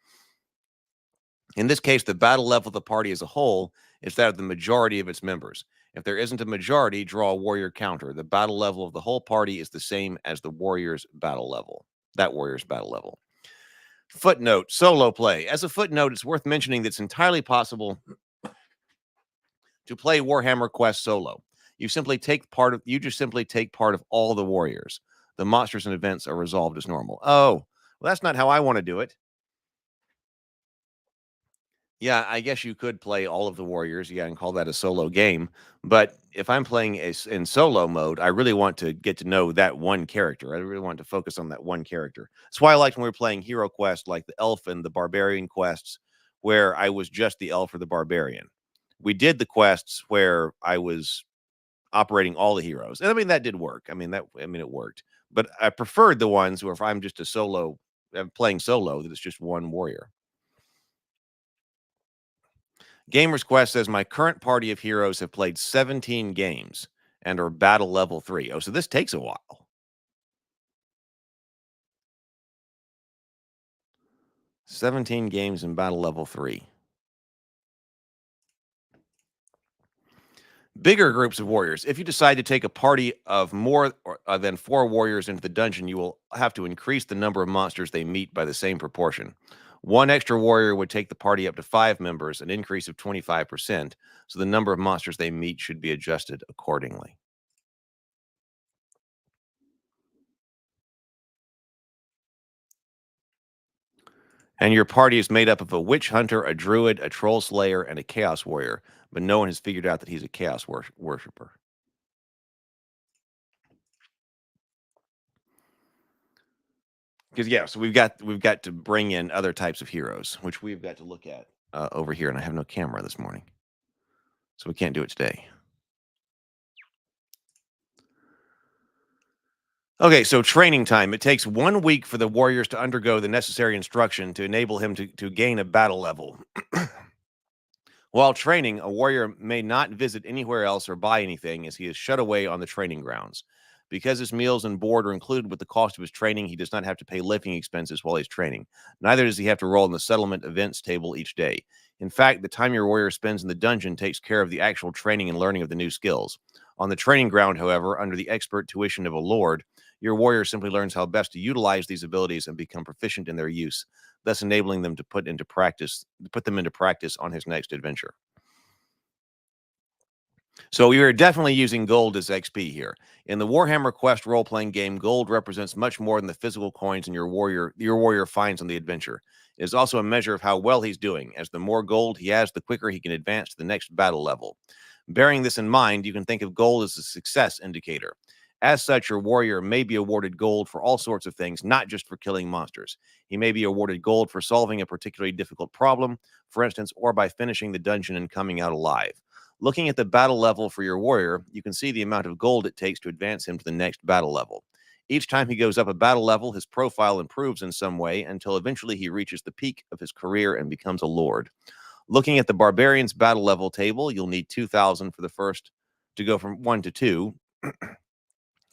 In this case, the battle level of the party as a whole is that of the majority of its members. If there isn't a majority, draw a warrior counter. The battle level of the whole party is the same as the warrior's battle level. That warrior's battle level. Footnote, solo play. As a footnote, it's worth mentioning that it's entirely possible to play Warhammer Quest solo. You just simply take part of all the warriors. The monsters and events are resolved as normal. Oh, well, that's not how I want to do it. Yeah, I guess you could play all of the warriors, and call that a solo game. But if I'm playing in solo mode, I really want to get to know that one character. I really want to focus on that one character. That's why I liked when we were playing Hero Quest, like the Elf and the Barbarian quests, where I was just the Elf or the Barbarian. We did the quests where I was operating all the heroes, and I mean that did work. It worked. But I preferred the ones where if I'm just playing solo, that it's just one warrior. Gamer's Quest says, my current party of heroes have played 17 games and are battle level 3. Oh, so this takes a while. 17 games in battle level 3. Bigger groups of warriors. If you decide to take a party of more than 4 warriors into the dungeon, you will have to increase the number of monsters they meet by the same proportion. One extra warrior would take the party up to 5 members, an increase of 25%, so the number of monsters they meet should be adjusted accordingly. And your party is made up of a witch hunter, a druid, a troll slayer, and a chaos warrior, but no one has figured out that he's a chaos worshiper. Because so we've got to bring in other types of heroes, which we've got to look at over here, and I have no camera this morning, so we can't do it today. Okay, so training time. It takes 1 week for the warriors to undergo the necessary instruction to enable him to gain a battle level. While training, a warrior may not visit anywhere else or buy anything, as he is shut away on the training grounds. Because his meals and board are included with the cost of his training, he does not have to pay living expenses while he's training. Neither does he have to roll in the settlement events table each day. In fact, the time your warrior spends in the dungeon takes care of the actual training and learning of the new skills. On the training ground, however, under the expert tuition of a lord, your warrior simply learns how best to utilize these abilities and become proficient in their use, thus enabling them to put them into practice on his next adventure. So we are definitely using gold as XP here. In the Warhammer Quest role-playing game, gold represents much more than the physical coins your warrior finds on the adventure. It is also a measure of how well he's doing, as the more gold he has, the quicker he can advance to the next battle level. Bearing this in mind, you can think of gold as a success indicator. As such, your warrior may be awarded gold for all sorts of things, not just for killing monsters. He may be awarded gold for solving a particularly difficult problem, for instance, or by finishing the dungeon and coming out alive. Looking at the battle level for your warrior, you can see the amount of gold it takes to advance him to the next battle level. Each time he goes up a battle level, his profile improves in some way until eventually he reaches the peak of his career and becomes a lord. Looking at the Barbarian's battle level table, you'll need 2,000 for the first to go from 1 to 2,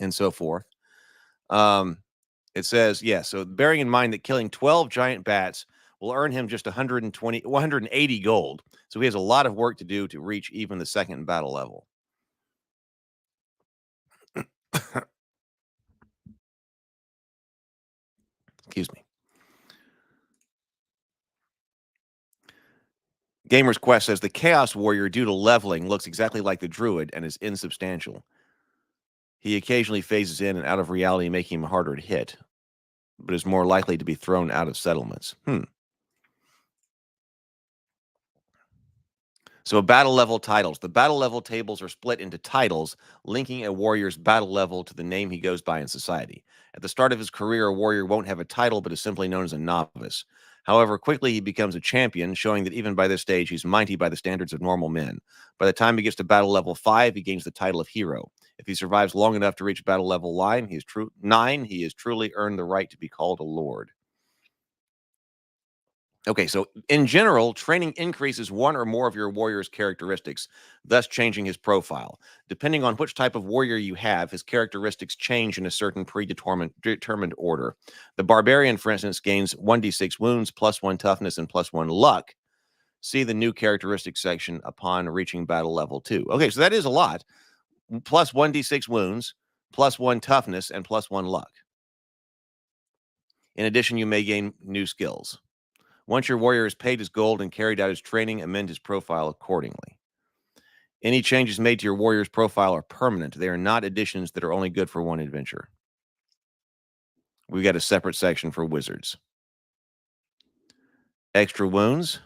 and so forth. It says, so bearing in mind that killing 12 giant bats will earn him just 180 gold. So he has a lot of work to do to reach even the second battle level. Excuse me. Gamer's Quest says the Chaos Warrior, due to leveling, looks exactly like the Druid and is insubstantial. He occasionally phases in and out of reality, making him harder to hit, but is more likely to be thrown out of settlements. So battle level titles. The battle level tables are split into titles, linking a warrior's battle level to the name he goes by in society. At the start of his career, a warrior won't have a title, but is simply known as a novice. However, quickly he becomes a champion, showing that even by this stage, he's mighty by the standards of normal men. By the time he gets to battle level 5, he gains the title of hero. If he survives long enough to reach battle level 9, he has truly earned the right to be called a lord. Okay, so in general, training increases one or more of your warrior's characteristics, thus changing his profile. Depending on which type of warrior you have, his characteristics change in a certain determined order. The barbarian, for instance, gains 1d6 wounds, +1 toughness, and +1 luck. See the new characteristics section upon reaching battle level 2. Okay, so that is a lot. Plus 1d6 wounds, +1 toughness, and +1 luck. In addition, you may gain new skills. Once your warrior is paid his gold and carried out his training, amend his profile accordingly. Any changes made to your warrior's profile are permanent. They are not additions that are only good for one adventure. We've got a separate section for wizards. Extra wounds.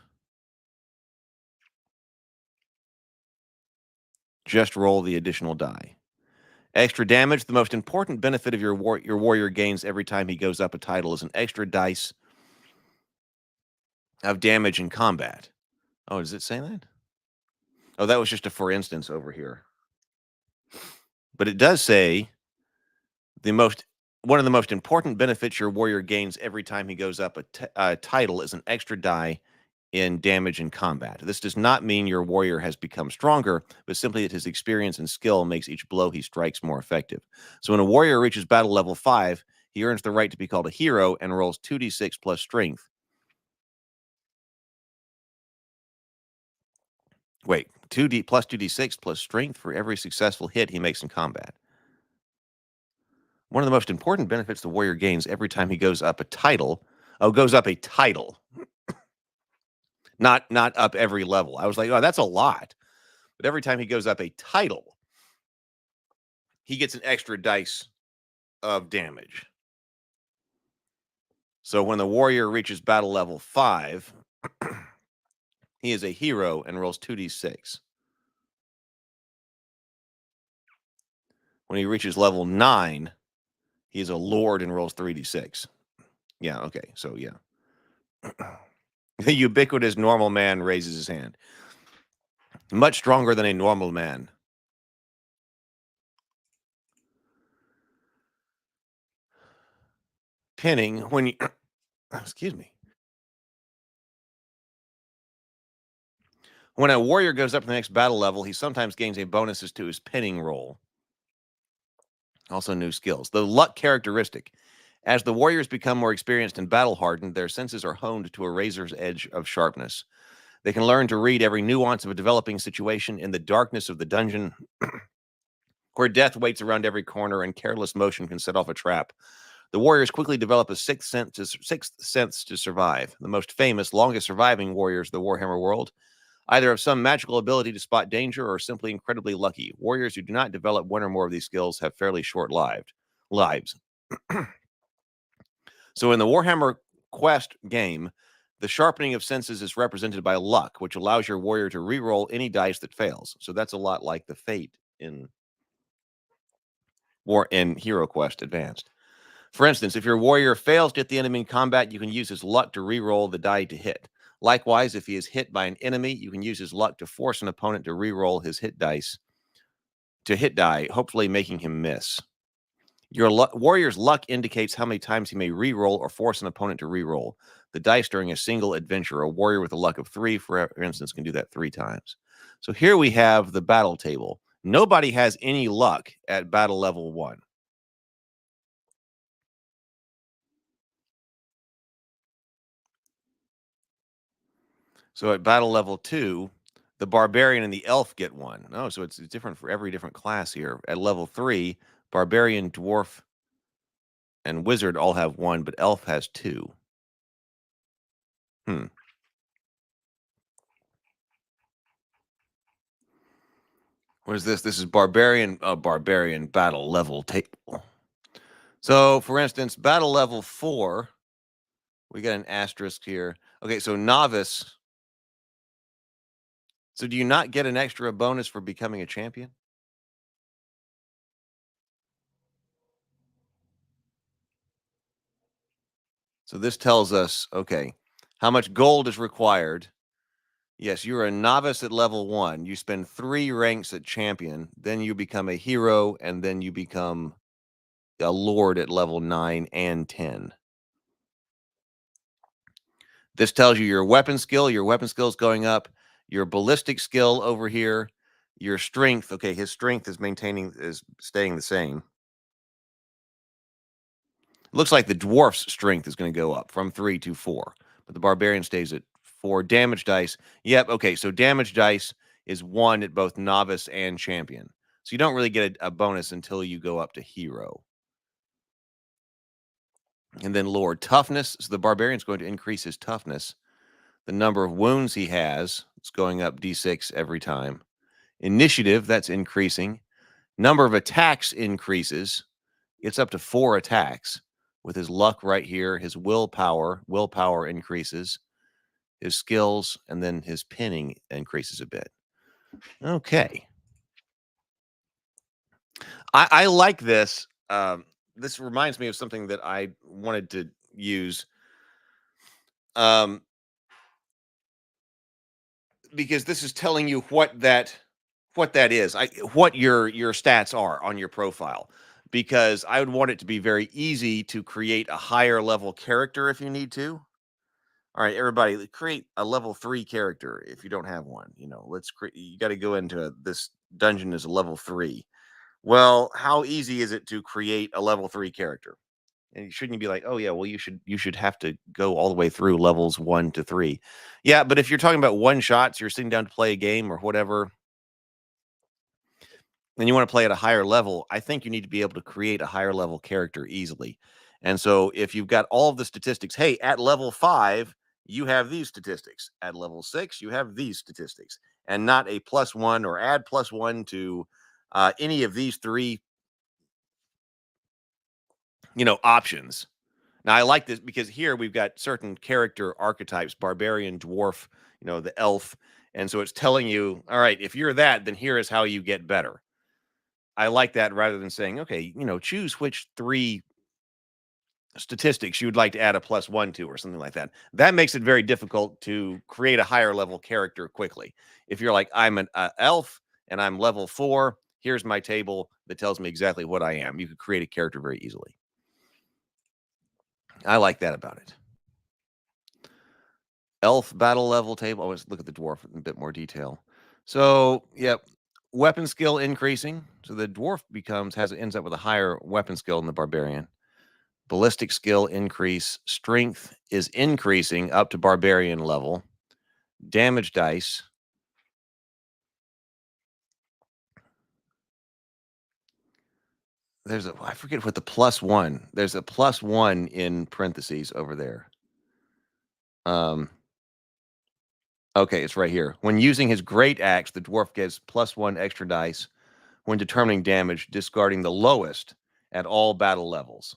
Just roll the additional die. Extra damage. The most important benefit of your warrior gains every time he goes up a title is an extra dice of damage in combat. Oh, does it say that? Oh, that was just a for instance over here. But it does say one of the most important benefits your warrior gains every time he goes up a title is an extra die in damage in combat. This does not mean your warrior has become stronger, but simply that his experience and skill makes each blow he strikes more effective. So when a warrior reaches battle level 5, he earns the right to be called a hero and rolls 2d6 plus strength. Wait, 2d6 plus strength for every successful hit he makes in combat. One of the most important benefits the warrior gains every time he goes up a title. Oh, goes up a title. Not up every level. I was like, oh, that's a lot. But every time he goes up a title, he gets an extra dice of damage. So when the warrior reaches battle level 5, he is a hero and rolls 2d6. When he reaches level 9, he is a lord and rolls 3d6. Yeah, okay. So, yeah. The ubiquitous normal man raises his hand. Much stronger than a normal man. Pinning when you... Excuse me. When a warrior goes up to the next battle level, he sometimes gains a bonuses to his pinning roll. Also new skills. The luck characteristic. As the warriors become more experienced and battle-hardened, their senses are honed to a razor's edge of sharpness. They can learn to read every nuance of a developing situation in the darkness of the dungeon, where death waits around every corner and careless motion can set off a trap. The warriors quickly develop a sixth sense to survive. The most famous, longest surviving warriors of the Warhammer world either have some magical ability to spot danger or simply incredibly lucky. Warriors who do not develop one or more of these skills have fairly short-lived lives. So in the Warhammer Quest game, the sharpening of senses is represented by luck, which allows your warrior to re-roll any dice that fails. So that's a lot like the fate in Hero Quest Advanced. For instance, if your warrior fails to hit the enemy in combat, you can use his luck to re-roll the die to hit. Likewise, if he is hit by an enemy, you can use his luck to force an opponent to re-roll his hit die, hopefully making him miss. Your warrior's luck indicates how many times he may re-roll or force an opponent to re-roll the dice during a single adventure. A warrior with a luck of 3, for instance, can do that 3 times. So here we have the battle table. Nobody has any luck at battle level 1. So at battle level 2, the barbarian and the elf get 1. Oh, so it's different for every different class here. At level 3, barbarian, dwarf, and wizard all have 1, but elf has 2. What is this? This is barbarian battle level table. So, for instance, battle level 4, we got an asterisk here. Okay, so novice. So do you not get an extra bonus for becoming a champion? So this tells us, okay, how much gold is required. Yes, you're a novice at level 1. You spend 3 ranks at champion. Then you become a hero, and then you become a lord at level 9 and 10. This tells you your weapon skill. Your weapon skill is going up. Your ballistic skill over here. Your strength. Okay, his strength is staying the same. Looks like the dwarf's strength is going to go up from 3 to 4, but the barbarian stays at 4. Damage dice. Yep. Okay, so damage dice is 1 at both novice and champion. So you don't really get a bonus until you go up to hero. And then lore toughness. So the barbarian's going to increase his toughness. The number of wounds he has, it's going up d6 every time. Initiative, that's increasing. Number of attacks increases. It's up to 4 attacks. With his luck right here, his willpower increases. His skills, and then his pinning increases a bit. Okay. I like this. This reminds me of something that I wanted to use. Because this is telling you what that is, what your stats are on your profile. Because I would want it to be very easy to create a higher level character if you need to. All right, everybody, create a level 3 character if you don't have one. You know, you got to go into this dungeon as a level 3. Well, how easy is it to create a level 3 character? And shouldn't you be like, oh yeah, well you should have to go all the way through levels 1 to 3. Yeah, but if you're talking about one shots, you're sitting down to play a game or whatever, and you want to play at a higher level, I think you need to be able to create a higher level character easily. And so if you've got all of the statistics, hey, at level 5, you have these statistics. At level 6, you have these statistics, and not a +1 or add +1 to any of these 3, options. Now, I like this because here we've got certain character archetypes, barbarian, dwarf, the elf. And so it's telling you, all right, if you're that, then here is how you get better. I like that rather than saying, okay, choose which 3 statistics you would like to add a +1 to or something like that. That makes it very difficult to create a higher level character quickly. If you're like, I'm an elf and I'm level 4, here's my table that tells me exactly what I am. You could create a character very easily. I like that about it. Elf battle level table. Let's look at the dwarf in a bit more detail. So, yep, weapon skill increasing. So the dwarf ends up with a higher weapon skill than the barbarian. Ballistic skill increase. Strength is increasing up to barbarian level. Damage dice. I forget what the +1. There's a +1 in parentheses over there. Okay, it's right here. When using his great axe, the dwarf gets +1 extra dice when determining damage, discarding the lowest at all battle levels.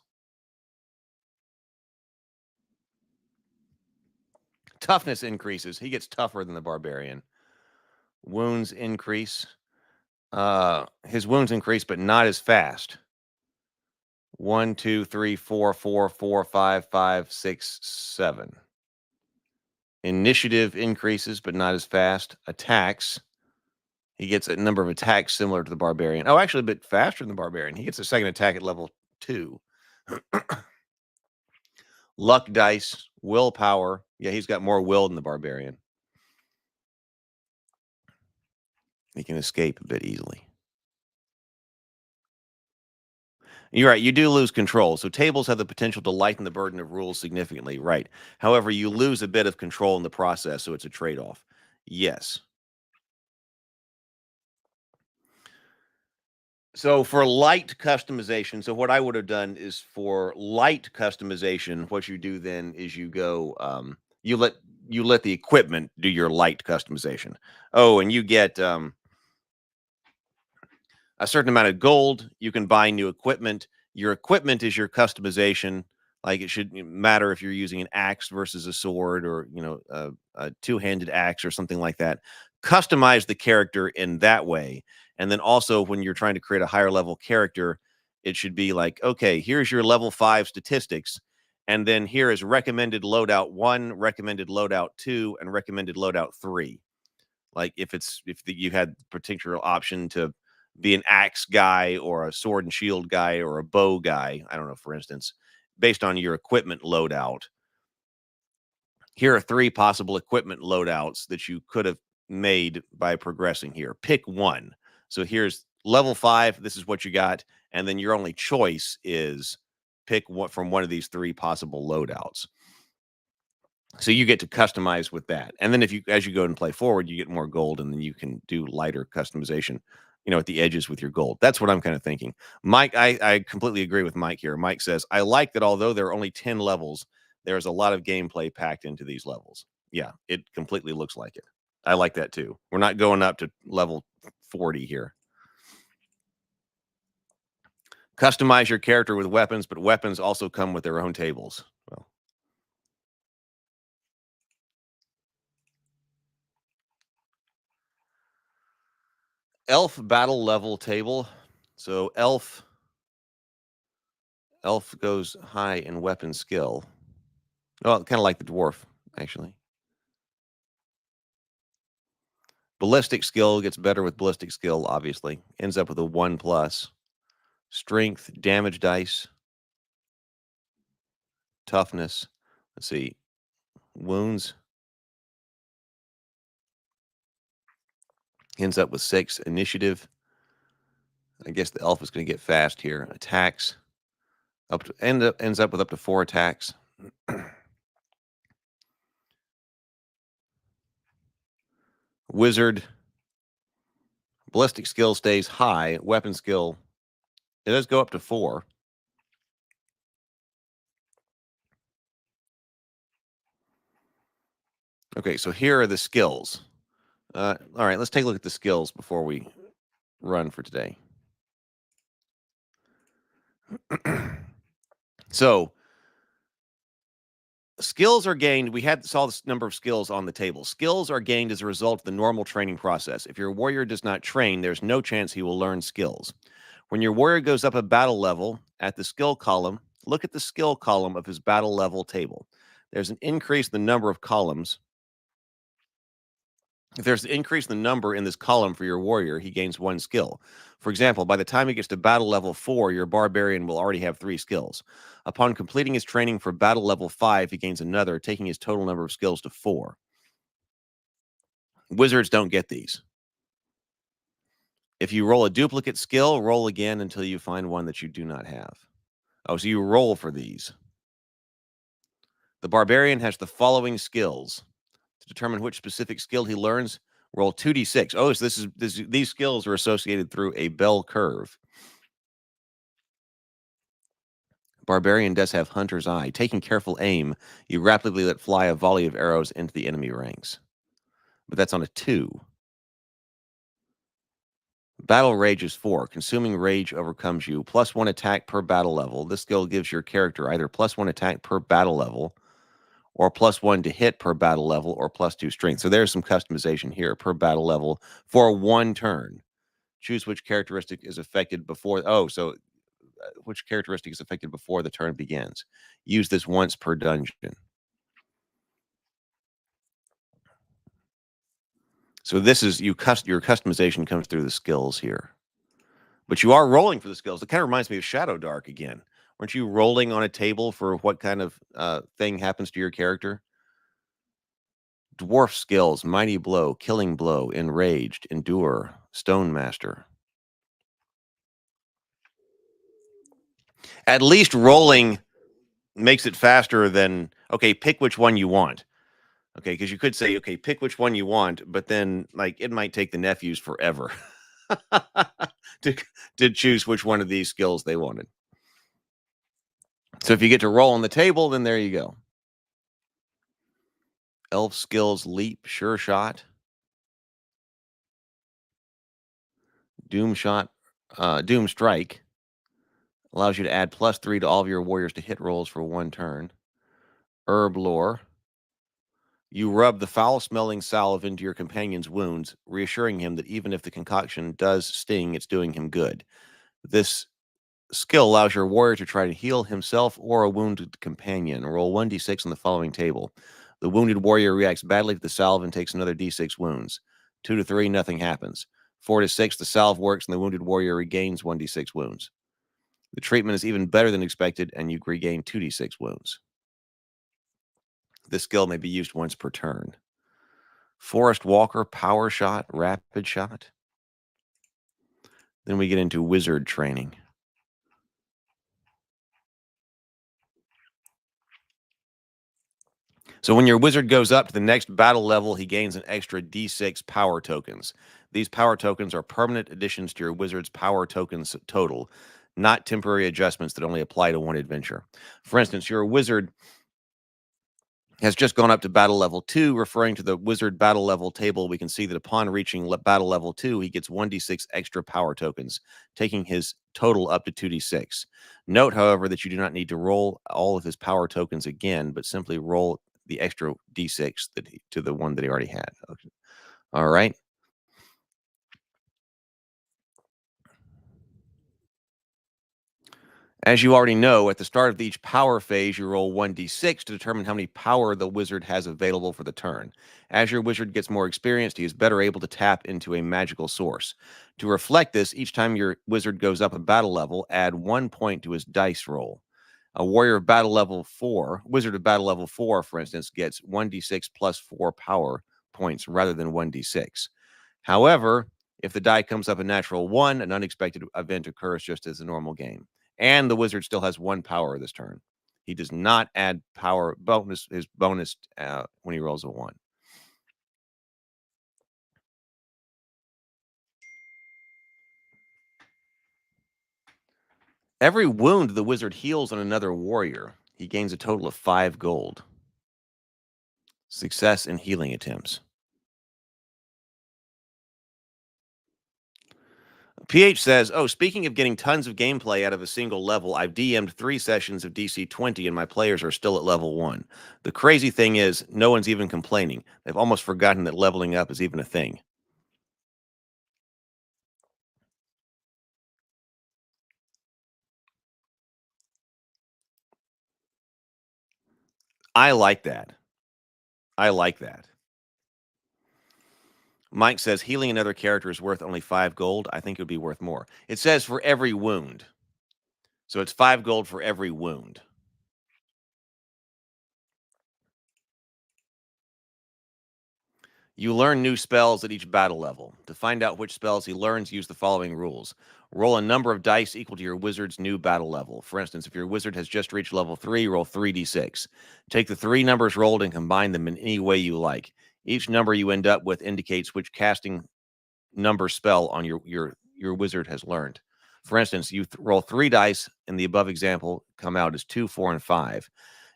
Toughness increases. He gets tougher than the barbarian. Wounds increase. His wounds increase, but not as fast. 1, 2, 3, 4, 4, 4, 5, 5, 6, 7. Initiative increases, but not as fast. Attacks. He gets a number of attacks similar to the barbarian. Oh, actually a bit faster than the barbarian. He gets a second attack at level 2. Luck dice, willpower. Yeah, he's got more will than the barbarian. He can escape a bit easily. You're right. You do lose control. So tables have the potential to lighten the burden of rules significantly. Right. However, you lose a bit of control in the process. So it's a trade-off. Yes. So for light customization, so what I would have done is for light customization, what you do then is you go, you let the equipment do your light customization. Oh, and you get a certain amount of gold. You can buy new equipment. Your equipment is your customization. Like it should matter if you're using an axe versus a sword or, a two-handed axe or something like that. Customize the character in that way. And then also when you're trying to create a higher level character, it should be like, okay, here's your level 5 statistics. And then here is recommended loadout 1, recommended loadout 2, and recommended loadout 3. Like if you had particular option to be an axe guy or a sword and shield guy or a bow guy, I don't know, for instance, based on your equipment loadout, Here are 3 possible equipment loadouts that you could have made by progressing here. Pick one. So here's level 5. This is what you got. And then your only choice is pick one from one of these 3 possible loadouts. So you get to customize with that. And then as you go and play forward, you get more gold, and then you can do lighter customization, at the edges with your gold. That's what I'm kind of thinking. Mike, I completely agree with Mike here. Mike says, I like that although there are only 10 levels, there's a lot of gameplay packed into these levels. Yeah, it completely looks like it. I like that too. We're not going up to level 40 here. Customize your character with weapons, but weapons also come with their own tables. Well, elf battle level table. So elf goes high in weapon skill. Well, kind of like the dwarf, actually. Ballistic skill gets better with ballistic skill, obviously. Ends up with a 1+. Strength, damage dice, toughness. Let's see. Wounds. Ends up with 6. Initiative. I guess the elf is going to get fast here. Attacks. Ends up with up to 4 attacks. Wizard. Ballistic skill stays high. Weapon skill, it does go up to 4. Okay, so here are the skills. All right, let's take a look at the skills before we run for today. So skills are gained. We saw this number of skills on the table. Skills are gained as a result of the normal training process. If your warrior does not train, there's no chance he will learn skills. When your warrior goes up a battle level at the skill column, look at the skill column of his battle level table. There's an increase in the number of columns. If there's an increase in the number in this column for your warrior, he gains 1 skill. For example, by the time he gets to battle level 4, your barbarian will already have 3 skills. Upon completing his training for battle level 5, he gains another, taking his total number of skills to 4. Wizards don't get these. If you roll a duplicate skill, roll again until you find one that you do not have. Oh, so you roll for these. The barbarian has the following skills. To determine which specific skill he learns, roll 2d6. Oh, so these skills are associated through a bell curve. Barbarian does have Hunter's Eye. Taking careful aim, you rapidly let fly a volley of arrows into the enemy ranks. But that's on a 2. Battle Rage is 4. Consuming Rage overcomes you. +1 attack per battle level. This skill gives your character either +1 attack per battle level, or +1 to hit per battle level, or +2 strength. So there's some customization here per battle level for 1 turn. Choose which characteristic is affected before. Which characteristic is affected before the turn begins. Use this once per dungeon. So this is your customization comes through the skills here. But you are rolling for the skills. It kind of reminds me of Shadow Dark again. Weren't you rolling on a table for what kind of thing happens to your character? Dwarf skills, Mighty Blow, Killing Blow, Enraged, Endure, Stone Master. At least rolling makes it faster than, okay, pick which one you want. Okay, because you could say, okay, pick which one you want, but then it might take the nephews forever to choose which one of these skills they wanted. So if you get to roll on the table, then there you go. Elf skills, Leap, Sure Shot, Doom Strike allows you to add +3 to all of your warriors to hit rolls for 1 turn. Herb Lore. You rub the foul-smelling salve into your companion's wounds, reassuring him that even if the concoction does sting, it's doing him good. This skill allows your warrior to try to heal himself or a wounded companion. Roll 1d6 on the following table. The wounded warrior reacts badly to the salve and takes another d6 wounds. 2 to 3, nothing happens. 4 to 6, the salve works and the wounded warrior regains 1d6 wounds. The treatment is even better than expected, and you regain 2d6 wounds. This skill may be used once per turn. Forest Walker, Power Shot, Rapid Shot. Then we get into Wizard training. So when your wizard goes up to the next battle level, he gains an extra D6 power tokens. These power tokens are permanent additions to your wizard's power tokens total, not temporary adjustments that only apply to one adventure. For instance, your wizard has just gone up to battle level 2. Referring to the wizard battle level table, we can see that upon reaching battle level 2, he gets 1d6 extra power tokens, taking his total up to 2d6. Note, however, that you do not need to roll all of his power tokens again, but simply roll the extra d6 to the one that he already had. Okay. All right. As you already know, at the start of each power phase, you roll 1d6 to determine how many power the wizard has available for the turn. As your wizard gets more experienced, he is better able to tap into a magical source. To reflect this, each time your wizard goes up a battle level, add 1 point to his dice roll. A warrior of battle level 4, wizard of battle level 4, for instance, gets 1d6 plus 4 power points rather than 1d6. However, if the die comes up a natural 1, an unexpected event occurs just as a normal game. And the wizard still has 1 power this turn. He does not add power bonus, his bonus when he rolls a 1. Every wound the wizard heals on another warrior, he gains a total of 5 gold. Success in healing attempts. PH says, oh, speaking of getting tons of gameplay out of a single level, I've DM'd 3 sessions of DC 20 and my players are still at level 1. The crazy thing is, no one's even complaining. They've almost forgotten that leveling up is even a thing. I like that. I like that. Mike says healing another character is worth only 5 gold. I think it would be worth more. It says for every wound. So it's 5 gold for every wound. You learn new spells at each battle level. To find out which spells he learns, use the following rules. Roll a number of dice equal to your wizard's new battle level. For instance, if your wizard has just reached level 3, roll 3d6. Take the 3 numbers rolled and combine them in any way you like. Each number you end up with indicates which casting number spell on your wizard has learned. For instance, you roll 3 dice in the above example come out as 2, 4, and 5.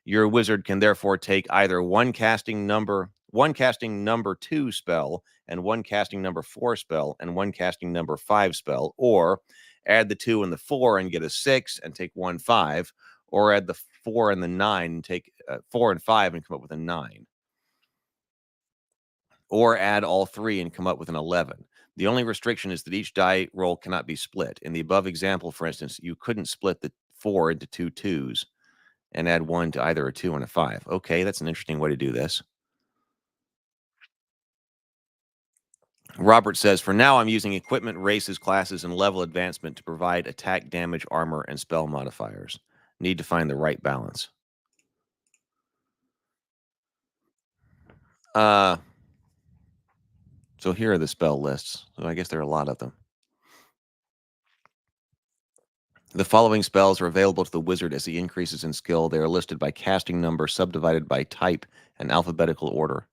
Your wizard can therefore take either one casting number 2 spell and one casting number 4 spell and one casting number 5 spell, or add the 2 and the 4 and get a 6 and take 1 5, or add the 4 and the 9 and take 4 and 5 and come up with a 9, or add all 3 and come up with an 11. The only restriction is that each die roll cannot be split. In the above example, for instance, you couldn't split the 4 into 2 2s and add 1 to either a 2 and a 5. Okay, that's an interesting way to do this. Robert says, for now, I'm using equipment, races, classes, and level advancement to provide attack, damage, armor, and spell modifiers. Need to find the right balance. So here are the spell lists. So I guess there are a lot of them. The following spells are available to the wizard as he increases in skill. They are listed by casting number, subdivided by type, and alphabetical order.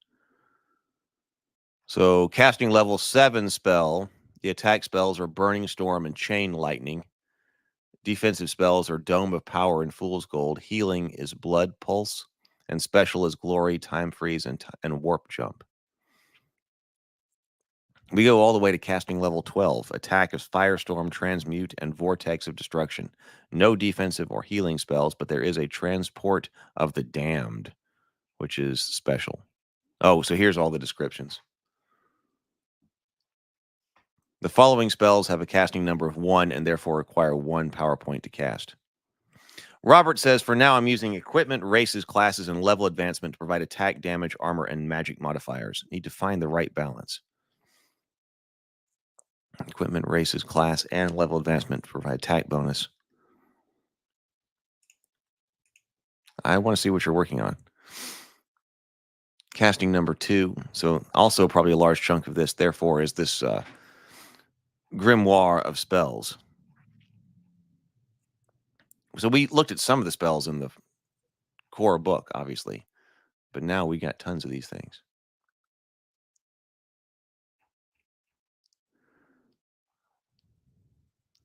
So casting level 7 spell, the attack spells are Burning Storm and Chain Lightning. Defensive spells are Dome of Power and Fool's Gold. Healing is Blood Pulse. And special is Glory, Time Freeze, and Warp Jump. We go all the way to casting level 12. Attack is Firestorm, Transmute, and Vortex of Destruction. No defensive or healing spells, but there is a Transport of the Damned, which is special. Oh, so here's all the descriptions. The following spells have a casting number of 1 and therefore require 1 power point to cast. Robert says, for now, I'm using equipment, races, classes, and level advancement to provide attack, damage, armor, and magic modifiers. Need to find the right balance. Equipment, races, class, and level advancement to provide attack bonus. I want to see what you're working on. casting number 2. So also probably a large chunk of this, therefore, is this grimoire of spells. So we looked at some of the spells in the core book, obviously, but now we got tons of these things.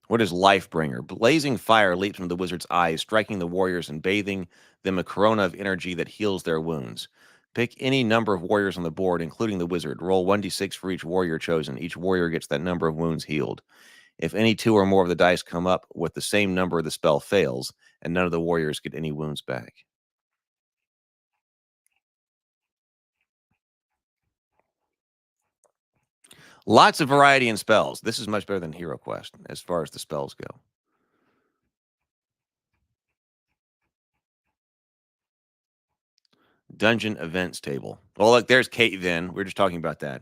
What is Lifebringer? Blazing fire leaps from the wizard's eyes, striking the warriors and bathing them a corona of energy that heals their wounds. Pick any number of warriors on the board, including the wizard. Roll 1d6 for each warrior chosen. Each warrior gets that number of wounds healed. If any 2 or more of the dice come up with the same number, the spell fails, and none of the warriors get any wounds back. Lots of variety in spells. This is much better than Hero Quest as far as the spells go. Dungeon events table. Well, look, there's Kate then. We are just talking about that.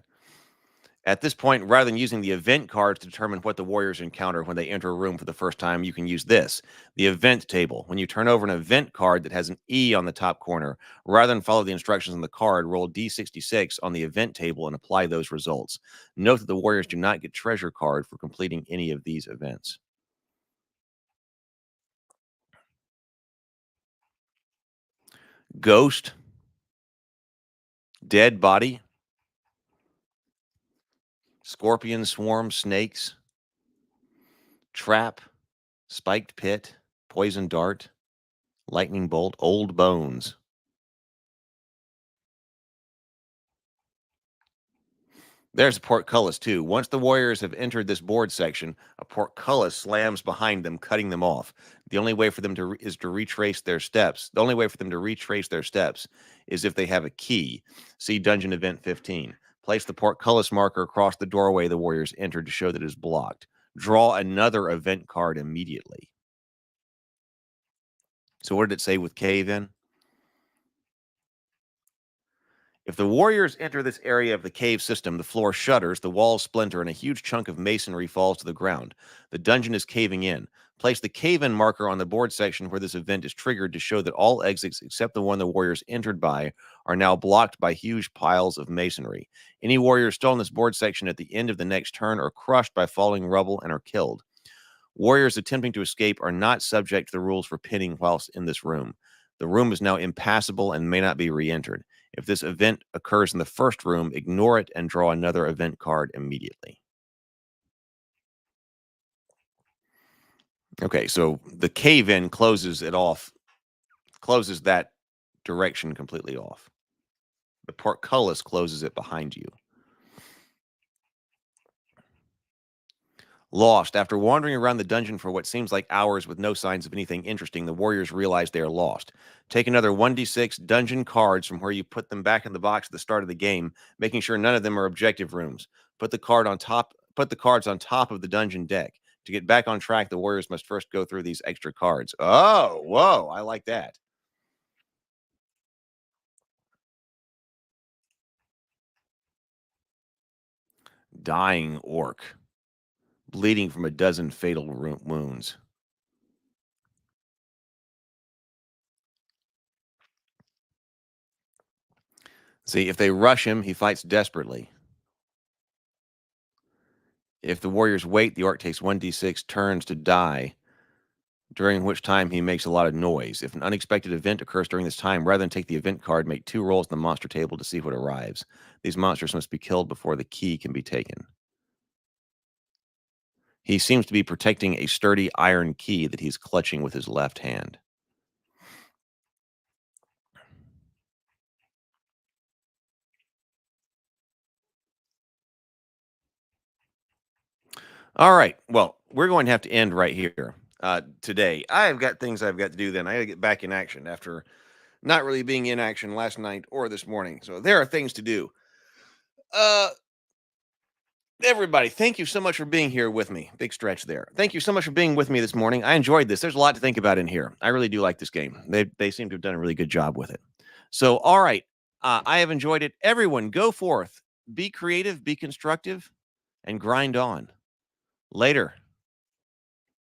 At this point, rather than using the event cards to determine what the warriors encounter when they enter a room for the first time, you can use this, the event table. When you turn over an event card that has an E on the top corner, rather than follow the instructions on the card, roll D66 on the event table and apply those results. Note that the warriors do not get treasure card for completing any of these events. Ghost, dead body, scorpion swarm, snakes, trap, spiked pit, poison dart, lightning bolt, old bones. There's a portcullis too. Once the warriors have entered this board section, a portcullis slams behind them, cutting them off. The only way for them to retrace their steps. The only way for them to retrace their steps is if they have a key. See Dungeon Event 15. Place the portcullis marker across the doorway the warriors entered to show that it is blocked. Draw another event card immediately. So what did it say with K then? If the warriors enter this area of the cave system, the floor shudders, the walls splinter, and a huge chunk of masonry falls to the ground. The dungeon is caving in. Place the cave-in marker on the board section where this event is triggered to show that all exits except the one the warriors entered by are now blocked by huge piles of masonry. Any warriors still in this board section at the end of the next turn are crushed by falling rubble and are killed. Warriors attempting to escape are not subject to the rules for pinning whilst in this room. The room is now impassable and may not be re-entered. If this event occurs in the first room, ignore it and draw another event card immediately. Okay, so the cave-in closes it off, closes that direction completely off. The portcullis closes it behind you. Lost. After wandering around the dungeon for what seems like hours with no signs of anything interesting, the warriors realize they are lost. Take another 1d6 dungeon cards from where you put them back in the box at the start of the game, making sure none of them are objective rooms. Put the cards on top of the dungeon deck. To get back on track, the warriors must first go through these extra cards. Oh, whoa, I like that. Dying orc. Bleeding from a dozen fatal wounds. See, if they rush him, he fights desperately. If the warriors wait, the orc takes 1d6 turns to die, during which time he makes a lot of noise. If an unexpected event occurs during this time, rather than take the event card, make 2 rolls on the monster table to see what arrives. These monsters must be killed before the key can be taken. He seems to be protecting a sturdy iron key that he's clutching with his left hand. All right. Well, we're going to have to end right here today. I've got things I've got to do then. I got to get back in action after not really being in action last night or this morning. So there are things to do. Everybody, thank you so much for being here with me. Big stretch there. Thank you so much for being with me this morning. I enjoyed this. There's a lot to think about in here. I really do like this game. They seem to have done a really good job with it. So, all right. I have enjoyed it. Everyone, go forth. Be creative, be constructive, and grind on. Later.